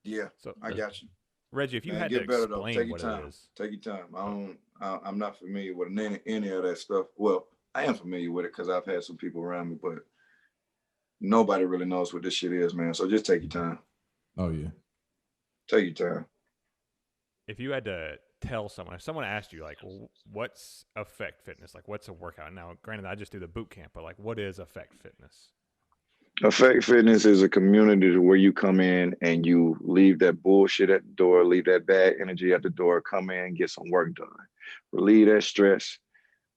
Yeah, so I got you, Reggie. If you had to explain what it is, take your time. I'm not familiar with any of that stuff. Well, I am familiar with it because I've had some people around me, but nobody really knows what this shit is, man. So just take your time. Oh yeah, take your time. If you had to tell someone, if someone asked you, like, well, what's Effect Fitness? Like, what's a workout? Now, granted, I just do the boot camp, but like, what is Effect Fitness? Effect Fitness is a community where you come in and you leave that bullshit at the door, leave that bad energy at the door, come in, get some work done, relieve that stress,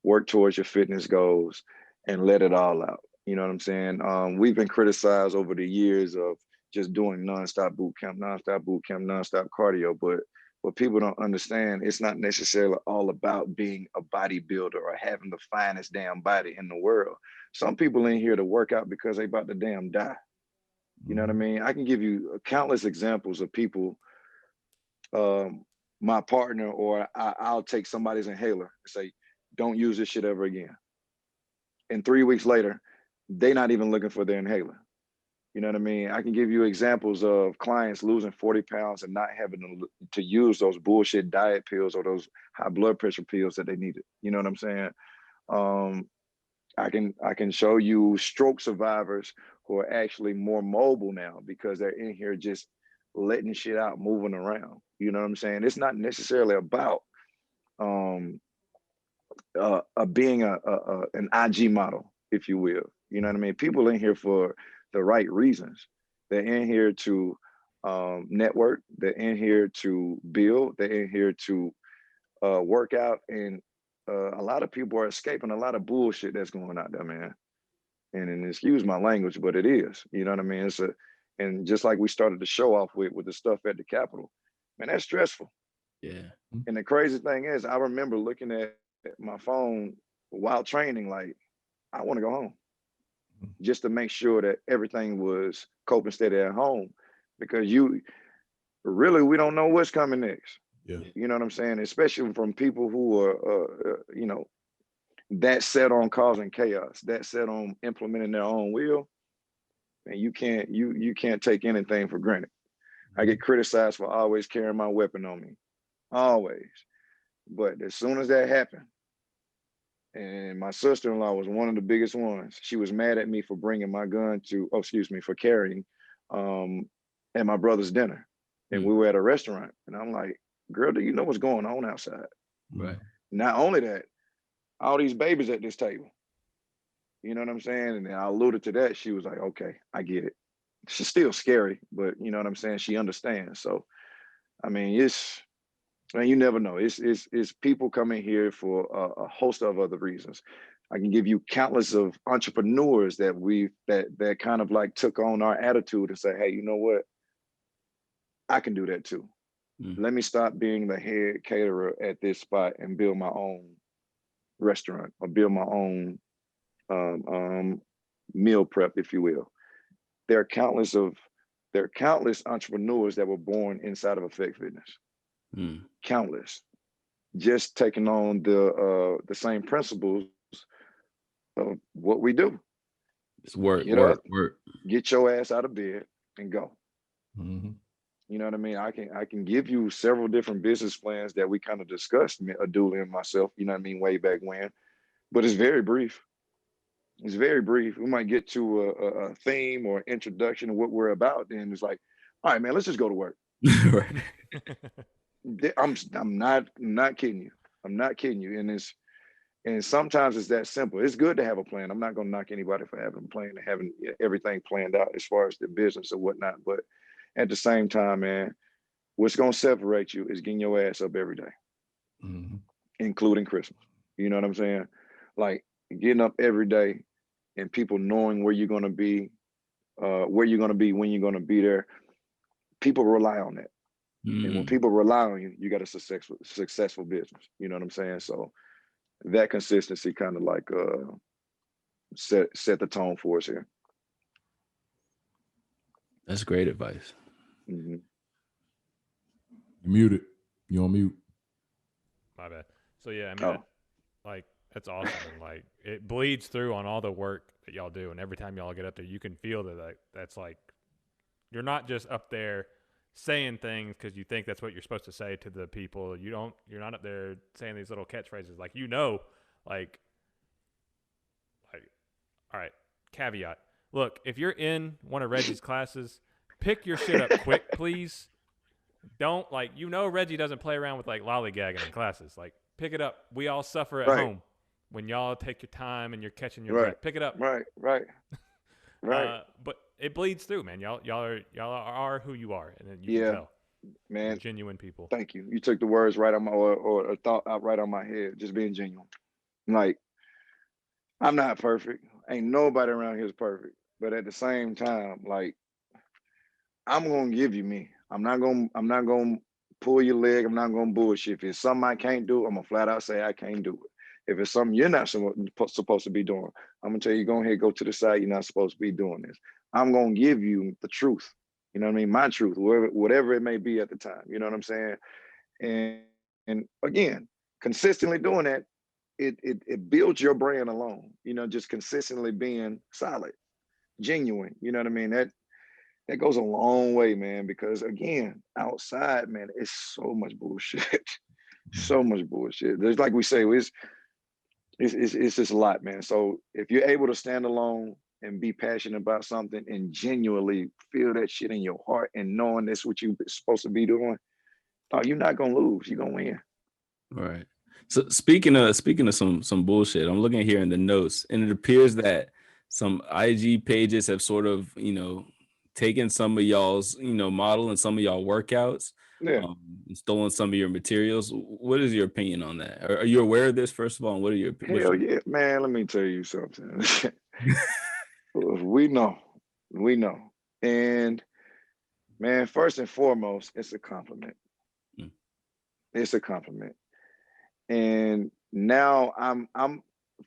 work towards your fitness goals, and let it all out. You know what I'm saying? We've been criticized over the years of just doing nonstop boot camp, nonstop cardio. But what people don't understand, it's not necessarily all about being a bodybuilder or having the finest damn body in the world. Some people in here to work out because they about to damn die. You know what I mean? I can give you countless examples of people, my partner, or I'll take somebody's inhaler and say, don't use this shit ever again. And 3 weeks later, they're not even looking for their inhaler. You know what I mean? I can give you examples of clients losing 40 pounds and not having to use those bullshit diet pills or those high blood pressure pills that they needed. You know what I'm saying? I can show you stroke survivors who are actually more mobile now because they're in here just letting shit out, moving around. You know what I'm saying? It's not necessarily about being an IG model, if you will. You know what I mean? People in here for the right reasons. They're in here to network. They're in here to build. They're in here to work out. And a lot of people are escaping a lot of bullshit that's going out there, man. And excuse my language, but it is. You know what I mean? And just like we started the show off with the stuff at the Capitol, man, that's stressful. Yeah. And the crazy thing is, I remember looking at my phone while training, like, I want to go home, just to make sure that everything was cope and steady at home, because we don't know what's coming next. Yeah. You know what I'm saying? Especially from people who are, you know, that set on causing chaos, that set on implementing their own will. And you can't take anything for granted. I get criticized for always carrying my weapon on me, always. But as soon as that happened, and my sister-in-law was one of the biggest ones, she was mad at me for bringing my gun for carrying at my brother's dinner. And we were at a restaurant. And I'm like, girl, do you know what's going on outside? Right. Not only that, all these babies at this table. You know what I'm saying? And then I alluded to that. She was like, okay, I get it. She's still scary, but you know what I'm saying? She understands. So, I mean, you never know. It's people coming here for a host of other reasons. I can give you countless of entrepreneurs that kind of like took on our attitude and say, hey, you know what? I can do that too. Let me stop being the head caterer at this spot and build my own restaurant or build my own meal prep, if you will. There are countless entrepreneurs that were born inside of Effect Fitness. Countless, just taking on the same principles of what we do. It's work. Get your ass out of bed and go. Mm-hmm. You know what I mean? I can give you several different business plans that we kind of discussed, Adula and myself, you know what I mean, way back when, but it's very brief. It's very brief. We might get to a theme or introduction of what we're about. Then it's like, all right, man, let's just go to work. Right. I'm not kidding you. I'm not kidding you. And sometimes it's that simple. It's good to have a plan. I'm not gonna knock anybody for having a plan and having everything planned out as far as the business or whatnot. But at the same time, man, what's gonna separate you is getting your ass up every day, Mhm. including Christmas. You know what I'm saying? Like getting up every day and people knowing where you're gonna be, when you're gonna be there. People rely on that. And when Mm. people rely on you, you got a successful business. You know what I'm saying? So that consistency kind of like set the tone for us here. That's great advice. Hmm. You muted. You on mute. My bad. So yeah, I mean, Oh, like that's awesome, and like it bleeds through on all the work that y'all do, and every time y'all get up there, you can feel that that's like you're not just up there saying things because you think that's what you're supposed to say to the people. You're not up there saying these little catchphrases like like all right, caveat. Look, if you're in one of Reggie's classes, pick your shit up quick, please. Don't Reggie doesn't play around with like lollygagging in classes. Like pick it up. We all suffer at right, home when y'all take your time and you're catching your right, breath. Pick it up. right, right, right. But it bleeds through, man. Y'all are who you are, and then you can Yeah, tell. You're man. genuine people. Thank you. You took the words right on my or a thought out right on my head. Just being genuine. Like I'm not perfect. Ain't nobody around here is perfect. But at the same time, like I'm gonna give you me. I'm not gonna pull your leg. I'm not gonna bullshit. If it's something I can't do, I'm gonna flat out say I can't do it. If it's something you're not supposed to be doing, I'm gonna tell you, go ahead, go to the side. You're not supposed to be doing this. I'm gonna give you the truth. You know what I mean? My truth, whatever it may be at the time. You know what I'm saying? And and again, consistently doing that, it builds your brand alone. Just consistently being solid, genuine. You know what I mean? That goes a long way, man, because again, outside, man, it's so much bullshit. So much bullshit. There's like we say, it's just a lot, man. So if you're able to stand alone and be passionate about something and genuinely feel that shit in your heart and knowing that's what you're supposed to be doing, oh, you're not gonna lose. You're gonna win. Right. So speaking of some bullshit, I'm looking here in the notes, and it appears that some IG pages have sort of, taken some of y'all's, model and some of y'all workouts, Yeah. and stolen some of your materials. What is your opinion on that? Are you aware of this, first of all? And what's Hell your yeah, man. Let me tell you something. We know. We know. And man, first and foremost, it's a compliment. Mm. It's a compliment. And now I'm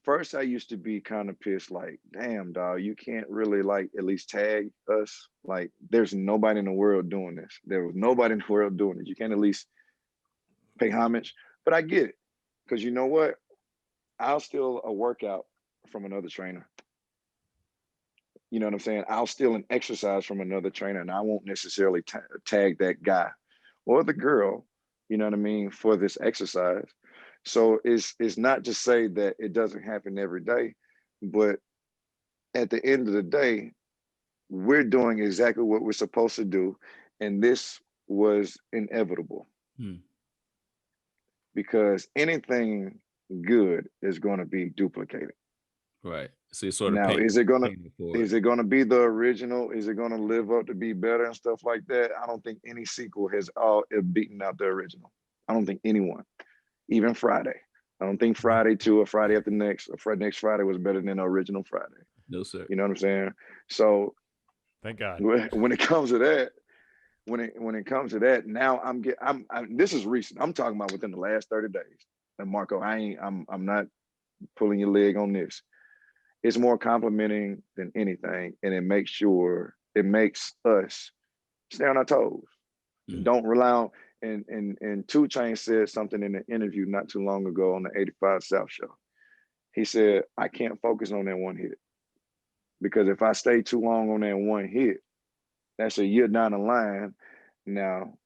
first I used to be kind of pissed, like, damn, dog, you can't really like at least tag us. Like, there's nobody in the world doing this. There was nobody in the world doing it. You can't at least pay homage. But I get it. Because you know what? I'll steal a workout from another trainer. You know what I'm saying? I'll steal an exercise from another trainer, and I won't necessarily tag that guy or the girl, you know what I mean, for this exercise. So it's not to say that it doesn't happen every day, but at the end of the day, we're doing exactly what we're supposed to do, and this was inevitable Hmm. because anything good is going to be duplicated. Right. So you sort of Now, paying it forward. is it gonna be the original? Is it gonna live up to be better and stuff like that? I don't think any sequel has all beaten out the original. I don't think anyone, even Friday. I don't think Friday 2 or Friday after next or next Friday was better than the original Friday. No, sir. You know what I'm saying? So Thank God. when it comes to that, now this is recent. I'm talking about within the last 30 days. And Marco, I'm not pulling your leg on this. It's more complimenting than anything, and it makes us stay on our toes. Mm. Don't rely on. And 2 Chainz said something in an interview not too long ago on the 85 South show. He said, I can't focus on that one hit because if I stay too long on that one hit, that's a year down the line. Now,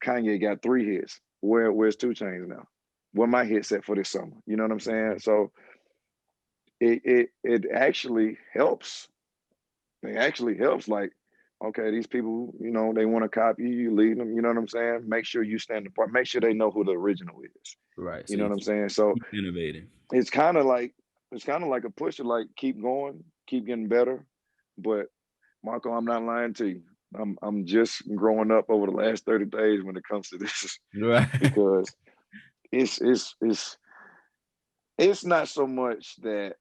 Kanye got 3 hits. Where's 2 Chainz now? Where my hit set for this summer? You know what I'm saying? So it actually helps. It actually helps. Like, okay, these people, they want to copy you, you lead them. You know what I'm saying? Make sure you stand apart. Make sure they know who the original is. Right. You So know you what I'm saying? So keep innovating. it's kind of like a push to like keep going, keep getting better. But Marco, I'm not lying to you. I'm just growing up over the last 30 days when it comes to this, Right. because it's not so much that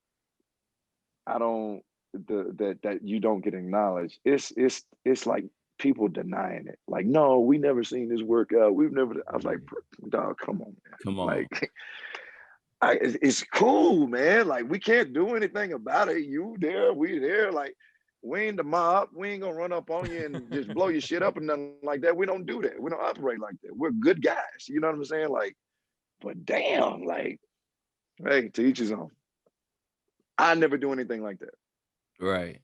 I don't that you don't get acknowledged. It's like people denying it. Like, no, we never seen this work out. We've never. I was like, dog, come on, man. Come on. Like, it's cool, man. Like, we can't do anything about it. You there, we there. Like, we ain't the mob. We ain't gonna run up on you and just blow your shit up and nothing like that. We don't do that. We don't operate like that. We're good guys. You know what I'm saying? Like, but damn, like, hey, to each his own. I never do anything like that. Right.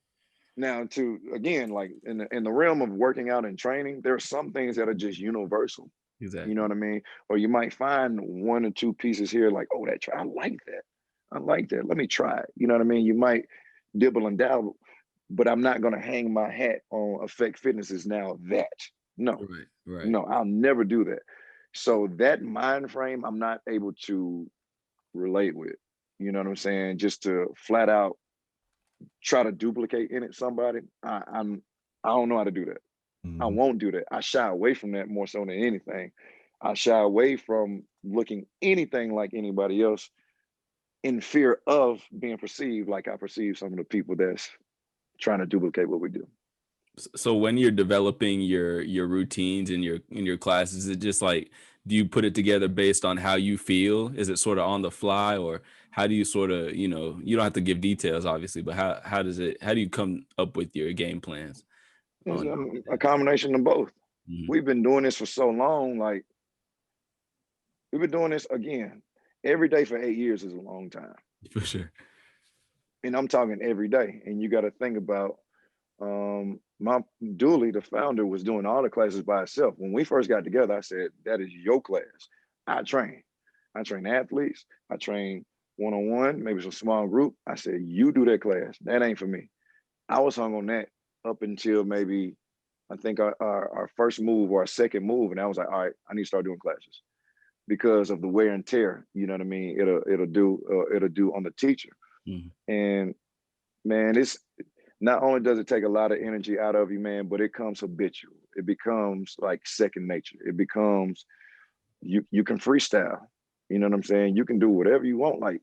Now, to again, like in the realm of working out and training, there are some things that are just universal. Exactly. You know what I mean? Or you might find one or two pieces here, like, oh, I like that. I like that. Let me try it. You know what I mean? You might dibble and dabble, but I'm not gonna hang my hat on Effect Fitness is now that. No, Right. Right. no, I'll never do that. So that mind frame, I'm not able to relate with. You know what I'm saying? Just to flat out try to duplicate in it somebody, I don't know how to do that. I won't do that. I shy away from that more so than anything. I shy away from looking anything like anybody else in fear of being perceived like I perceive some of the people that's trying to duplicate what we do. So when you're developing your routines in your classes, is it just like, do you put it together based on how you feel? Is it sort of on the fly, or how do you sort of, you don't have to give details obviously, but how do you come up with your game plans? It's a combination of both. Mhm. We've been doing this for so long. Like, we've been doing this again every day for 8 years is a long time. For sure. And I'm talking every day. And you got to think about my Dooley, the founder, was doing all the classes by herself. When we first got together, I said, that is your class. I train athletes. I train one-on-one, maybe some small group. I said, you do that class. That ain't for me. I was hung on that up until maybe, I think our first move or our second move. And I was like, all right, I need to start doing classes because of the wear and tear. You know what I mean? It'll do on the teacher. Mm-hmm. And man, it's not only does it take a lot of energy out of you, man, but it comes habitual. It becomes like second nature. It becomes, you can freestyle. You know what I'm saying? You can do whatever you want. Like,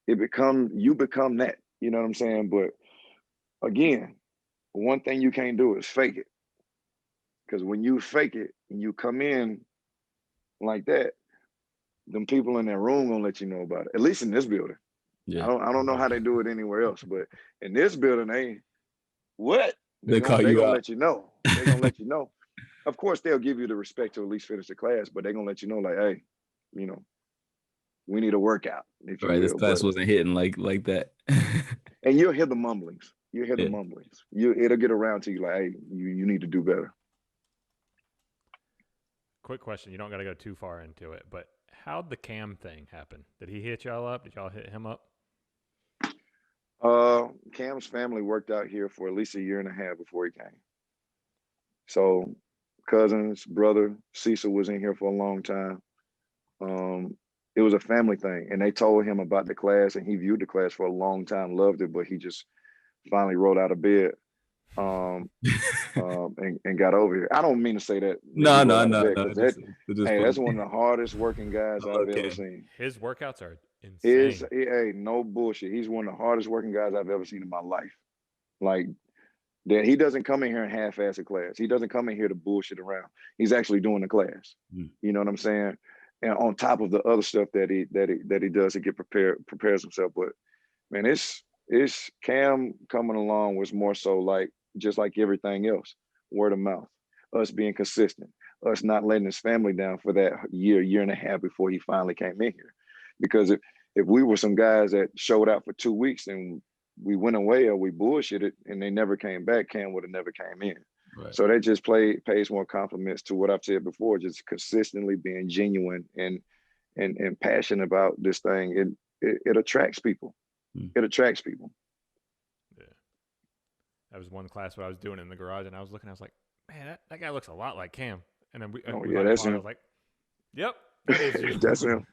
you become that. You know what I'm saying? But again, one thing you can't do is fake it. Because when you fake it and you come in like that, them people in that room gonna let you know about it. At least in this building. Yeah. I don't know how they do it anywhere else, but in this building, They call they you gonna out. let you know. They're gonna let you know. Of course, they'll give you the respect to at least finish the class, but they're gonna let you know, like, hey, we need a workout. If you Right. This will. class But wasn't hitting like that. and you'll hear the mumblings. You'll hear the Yeah. mumblings. It'll get around to you like, hey, you need to do better. Quick question. You don't got to go too far into it, but how'd the Cam thing happen? Did he hit y'all up? Did y'all hit him up? Cam's family worked out here for at least a year and a half before he came. So cousins, brother, Cecil was in here for a long time. It was a family thing, and they told him about the class, and he viewed the class for a long time, loved it, but he just finally rolled out of bed and got over here. I don't mean to say that. No. That's one of the hardest working guys I've ever seen. His workouts are insane. Hey, no bullshit. He's one of the hardest working guys I've ever seen in my life. Like, that he doesn't come in here and half-ass a class. He doesn't come in here to bullshit around. He's actually doing the class. You know what I'm saying? And on top of the other stuff that he does to get prepares himself. But man, it's Cam coming along was more so like just like everything else, word of mouth, us being consistent, us not letting his family down for that year and a half before he finally came in here. Because if we were some guys that showed out for 2 weeks and we went away or we bullshitted and they never came back, Cam would have never came in. Right. So that just pays more compliments to what I've said before, just consistently being genuine and passionate about this thing. It attracts people. It attracts people. Yeah. That was one class what I was doing in the garage, and I was looking. I was like, man, that guy looks a lot like Cam. And then Oh we yeah, like, that's I him. was like, yep, that is you. That's him.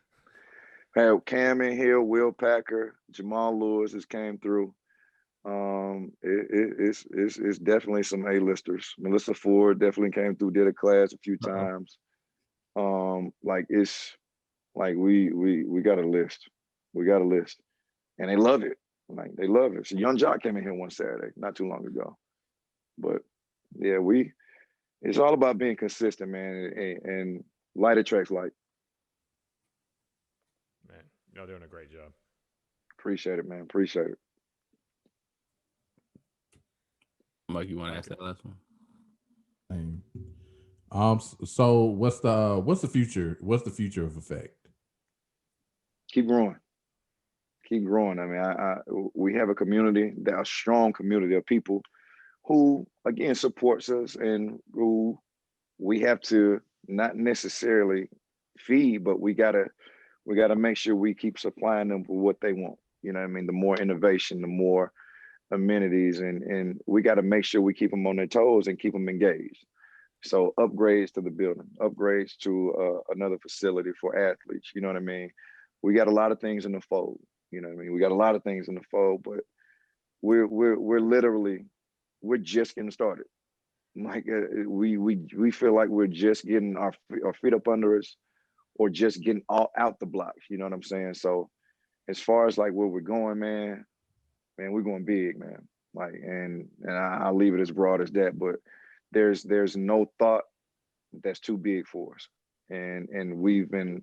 Had Cam in here, Will Packer, Jamal Lewis has came through. It's definitely some A-listers. Melissa Ford definitely came through, did a class a few times. Like it's like we got a list. We got a list. And they love it. Like they love it. So Young Jock came in here one Saturday, not too long ago. But yeah, it's all about being consistent, man, and light attracts light. Man, y'all doing a great job. Appreciate it, man. Appreciate it. Mike, you want to ask that last one? So what's the future? What's the future of Effect? Keep growing. Keep growing. I mean, we have a community, a strong community of people who, again, supports us and who we have to not necessarily feed, but we gotta make sure we keep supplying them with what they want. You know what I mean? The more innovation, the more amenities, and we got to make sure we keep them on their toes and keep them engaged. So upgrades to the building, upgrades to another facility for athletes. You know what I mean? We got a lot of things in the fold. You know what I mean? We got a lot of things in the fold, but we're literally we're just getting started. Like we feel like we're just getting our feet up under us, or just getting all out the blocks. You know what I'm saying? So as far as like where we're going, man, we're going big, man. Like, and I'll leave it as broad as that. But there's no thought that's too big for us, and we've been,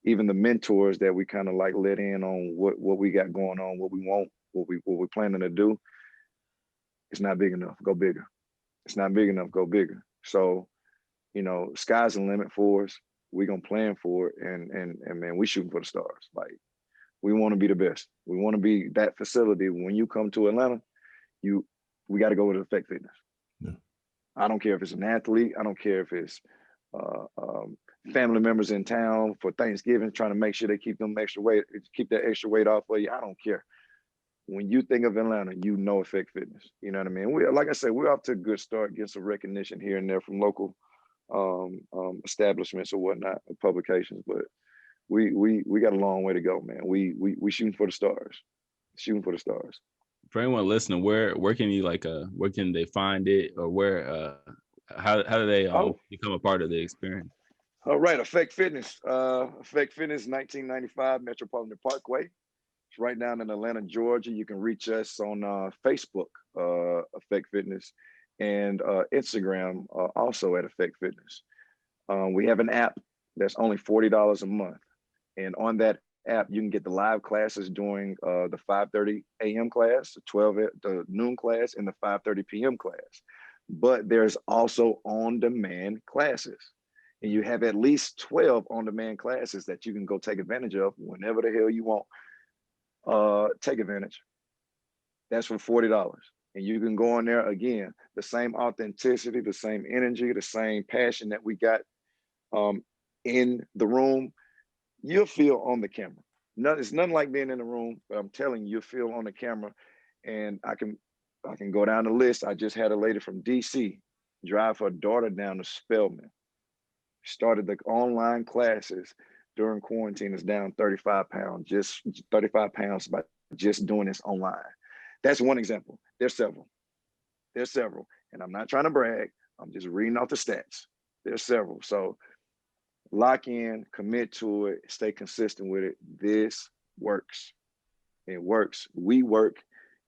even the mentors that we kind of like let in on what we got going on, what we want, what we're planning to do. It's not big enough. Go bigger. It's not big enough. Go bigger. So, you know, sky's the limit for us. We're gonna plan for it, and man, we shooting for the stars. Like, we want to be the best. We want to be that facility. When you come to Atlanta, we got to go with Effect Fitness. Yeah. I don't care if it's an athlete. I don't care if it's uh, um, family members in town for Thanksgiving, trying to make sure they keep that extra weight off of you. I don't care. When you think of Atlanta, you know Effect Fitness. You know what I mean? Like I said, we're off to a good start, getting some recognition here and there from local establishments or whatnot, publications. But we got a long way to go, man. We shooting for the stars. Shooting for the stars. For anyone listening, where can you where can they find it, or where how do they become a part of the experience? All right, Effect Fitness. Effect Fitness, 1995 Metropolitan Parkway. It's right down in Atlanta, Georgia. You can reach us on Facebook, Effect Fitness, and Instagram, also at Effect Fitness. We have an app that's only $40 a month. And on that app, you can get the live classes during the 5:30 a.m. class, the noon class, and the 5:30 p.m. class. But there's also on-demand classes. And you have at least 12 on-demand classes that you can go take advantage of whenever the hell you want. Take advantage. That's for $40. And you can go on there, again, the same authenticity, the same energy, the same passion that we got in the room, you'll feel on the camera. It's nothing like being in the room, but I'm telling you, you'll feel on the camera. And I can go down the list. I just had a lady from DC drive her daughter down to Spelman. Started the online classes during quarantine, is down 35 pounds, just 35 pounds by just doing this online. That's one example. There's several. And I'm not trying to brag. I'm just reading off the stats. There's several. So lock in, commit to it, stay consistent with it. This works. It works. We work,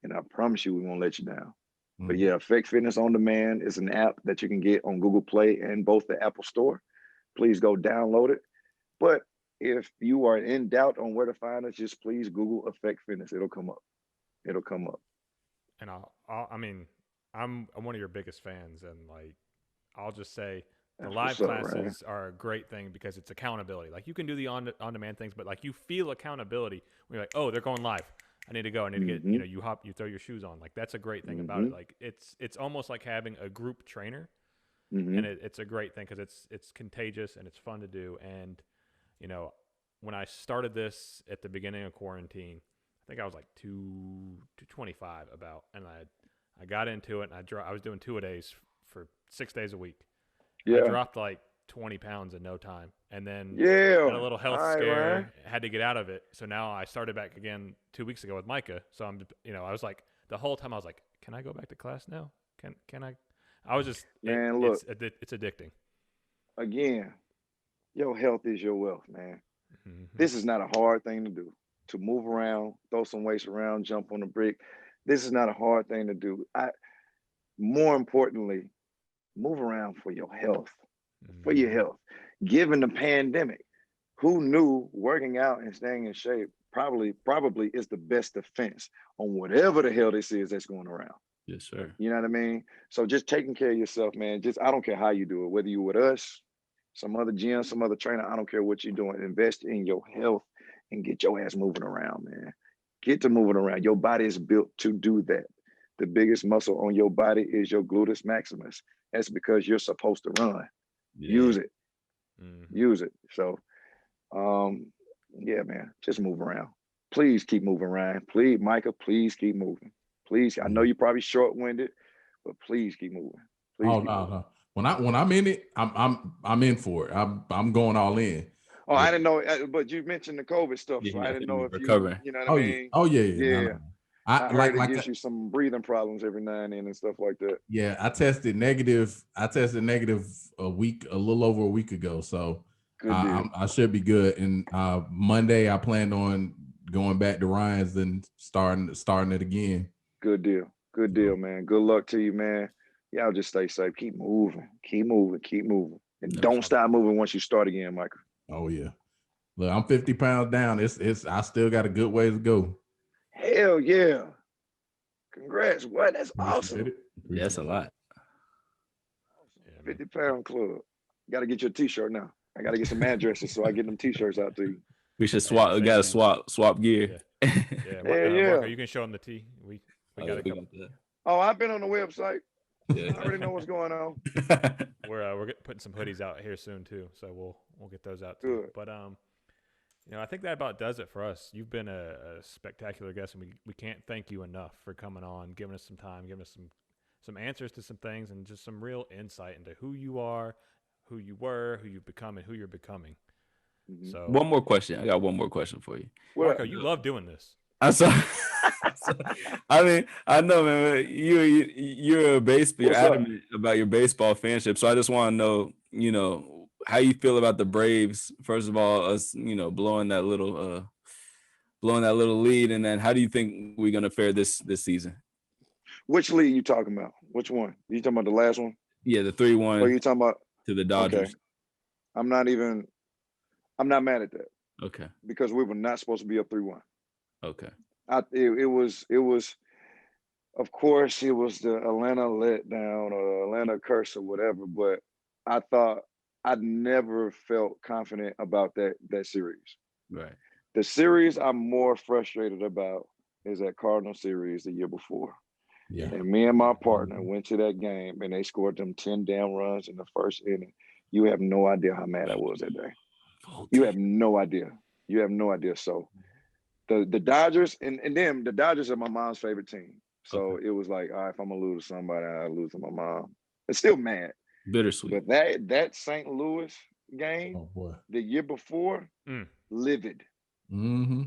and I promise you we won't let you down. But yeah, Effect Fitness On Demand is an app that you can get on Google Play and both the Apple Store. Please go download it. But if you are in doubt on where to find us, just please Google Effect Fitness. It'll come up. And I'm one of your biggest fans, and like, I'll just say the live classes are a great thing because it's accountability. Like, you can do the on-demand things, but like, you feel accountability when you're like, oh, they're going live. I need to go. I need to get, you throw your shoes on. Like, that's a great thing about it. Like, it's almost like having a group trainer, and it's a great thing because it's contagious and it's fun to do. And, when I started this at the beginning of quarantine, I think I was like 225 about, and I got into it, and I was doing 2-a-days for 6 days a week. I Yeah. dropped like 20 pounds in no time, and then Yeah. had a little health All right, scare, Ryan. had to get out of it. So now I started back again 2 weeks ago with Micah. So I'm, I was like, the whole time I was like, can I go back to class now? Can I? I was just, Man, look. it's addicting. Again, your health is your wealth, man. Mm-hmm. This is not a hard thing to do. To move around, throw some weights around, jump on a brick. This is not a hard thing to do. More importantly, move around for your health. For your health. Given the pandemic, who knew working out and staying in shape probably is the best defense on whatever the hell this is that's going around. Yes, sir. You know what I mean? So just taking care of yourself, man. I don't care how you do it, whether you're with us, some other gym, some other trainer, I don't care what you're doing. Invest in your health and get your ass moving around, man. Get to moving around. Your body is built to do that. The biggest muscle on your body is your gluteus maximus. That's because you're supposed to run. Yeah. Use it. Mm-hmm. Use it. So, yeah, man, just move around. Please keep moving, Ryan. Please, Micah, please keep moving. Please. I know you're probably short-winded, but please keep moving. Please Oh keep moving. no. When I'm in it, I'm in for it. I'm going all in. Oh, I didn't know, but you mentioned the COVID stuff, so Yeah, I didn't know if recovering. you know what I mean? Oh yeah. Yeah. I I heard like it gives you some breathing problems every now and then and stuff like that. Yeah, I tested negative a little over a week ago. So I should be good. And Monday I planned on going back to Ryan's and starting it again. Good deal, man. Good luck to you, man. Y'all just stay safe. Keep moving. And don't stop moving once you start again, Michael. Oh yeah. Look, I'm 50 pounds down. It's I still got a good ways to go. Hell yeah. Congrats. What? That's awesome. Yeah, that's a lot. 50-pound club. Got to get you a t-shirt now. I got to get some addresses so I get them t-shirts out to you. We should swap. We got to swap gear. Yeah. Yeah. You can show them the tee. We got a couple. Oh, I've been on the website. Yeah. I already know what's going on. We're putting some hoodies out here soon too, so we'll get those out too. Good. But I think that about does it for us. You've been a spectacular guest, and we can't thank you enough for coming on, giving us some time, giving us some answers to some things, and just some real insight into who you are, who you were, who you've become, and who you're becoming. Mm-hmm. So one more question. I got one more question for you. Marco, you love doing this. I mean, I know, man. You're adamant about your baseball fanship. So I just want to know, how you feel about the Braves. First of all, us, blowing that little lead, and then how do you think we're gonna fare this season? Which lead you talking about? Which one? You talking about the last one? Yeah, the 3-1. Or you talking about to the Dodgers? Okay. I'm not mad at that. Okay. Because we were not supposed to be up 3-1. Okay. It was, of course, it was the Atlanta letdown or Atlanta curse or whatever, but I thought I'd never felt confident about that series. Right. The series I'm more frustrated about is that Cardinal series the year before. Yeah. And me and my partner went to that game and they scored them 10 damn runs in the first inning. You have no idea how mad I was that day. You have no idea. So the Dodgers and then the Dodgers are my mom's favorite team. So It was like, all right, if I'm gonna lose to somebody, I lose to my mom. It's still mad. Bittersweet. But that St. Louis game the year before, livid. Mm-hmm.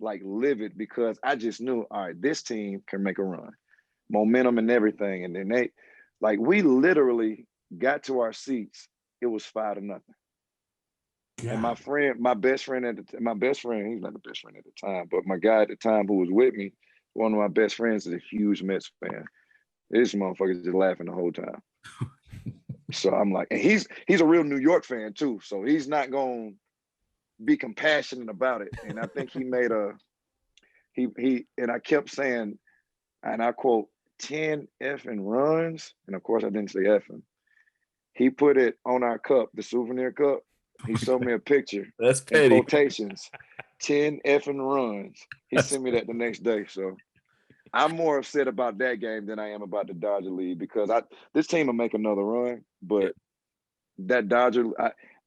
Livid, because I just knew, all right, this team can make a run. Momentum and everything. And then we literally got to our seats. It was 5-0. God. And my best friend, he's not the best friend at the time, but my guy at the time who was with me, one of my best friends is a huge Mets fan. This motherfucker's just laughing the whole time. So I'm like, and he's a real New York fan too. So he's not going to be compassionate about it. And I think he made and I kept saying, and I quote, 10 effing runs. And of course I didn't say effing. He put it on our cup, the souvenir cup. He showed me a picture. That's petty. Quotations, 10 effing runs. He sent me that the next day. So I'm more upset about that game than I am about the Dodger lead, because this team will make another run, but that Dodger,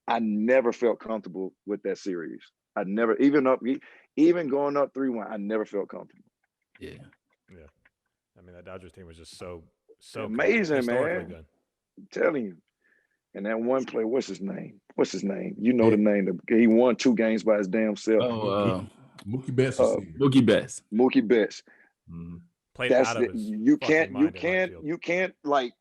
I never felt comfortable with that series. I never even going up 3-1, I never felt comfortable. Yeah. I mean, that Dodgers team was just so amazing, historically man. good. I'm telling you. And that one player, what's his name? You know Yeah. the name. He won 2 games by his damn self. Mookie Betts. Mookie Betts. Mookie Betts. Mm-hmm. Played out of his you can't like,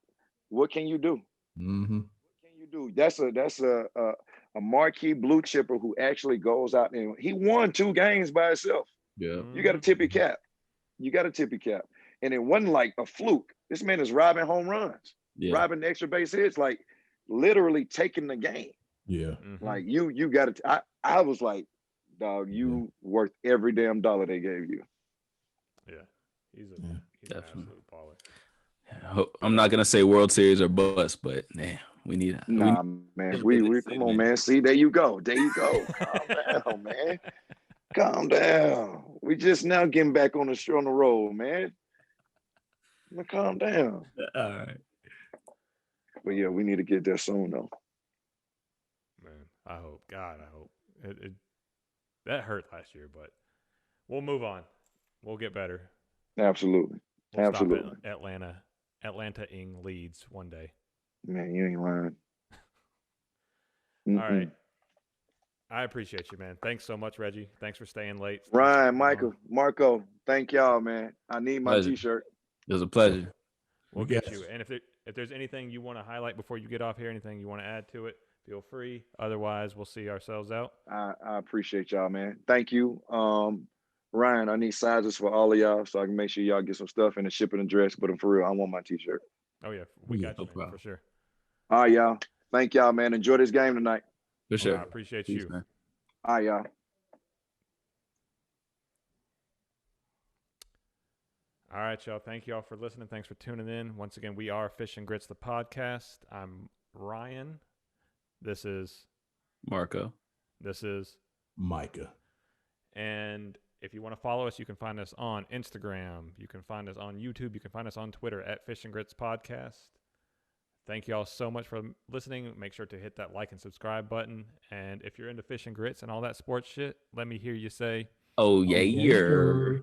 what can you do? Mm-hmm. What can you do? That's a marquee blue chipper who actually goes out and he won 2 games by himself. Yeah. You got to tip your cap. And it wasn't like a fluke. This man is robbing home runs, robbing the extra base hits, like literally taking the game. Yeah. Mm-hmm. Like you got to. I was like, dog, you worth every damn dollar they gave you. Yeah, he's an absolute baller. I'm not gonna say World Series or bust, but man, we need. Man. We come on, man. See, there you go. Calm down, man. Calm down. We just now getting back on the road, man. Calm down. All right. But yeah, we need to get there soon, though. Man, I hope. God, I hope. It that hurt last year, but we'll move on. We'll get better. Absolutely. We'll Absolutely. Stop at Atlanta-ing Leeds one day. Man, you ain't lying. All right. I appreciate you, man. Thanks so much, Reggie. Thanks for staying late. Ryan, Michael, Marco, thank y'all, man. I need my T-shirt. It was a pleasure. We'll get you. And if there's anything you want to highlight before you get off here, anything you want to add to it, feel free. Otherwise, we'll see ourselves out. I appreciate y'all, man. Thank you. Ryan, I need sizes for all of y'all so I can make sure y'all get some stuff in the shipping address. But for real, I want my T-shirt. Oh, yeah. We got you, man, for sure. All right, y'all. Thank y'all, man. Enjoy this game tonight. For sure. I appreciate you. Man. All right, y'all. All right, y'all. Thank y'all for listening. Thanks for tuning in. Once again, we are Fish and Grits, the podcast. I'm Ryan. This is Marco. This is Micah. And if you want to follow us, you can find us on Instagram. You can find us on YouTube. You can find us on Twitter at Fish and Grits Podcast. Thank you all so much for listening. Make sure to hit that like and subscribe button. And if you're into fish and grits and all that sports shit, let me hear you say, "Oh yeah."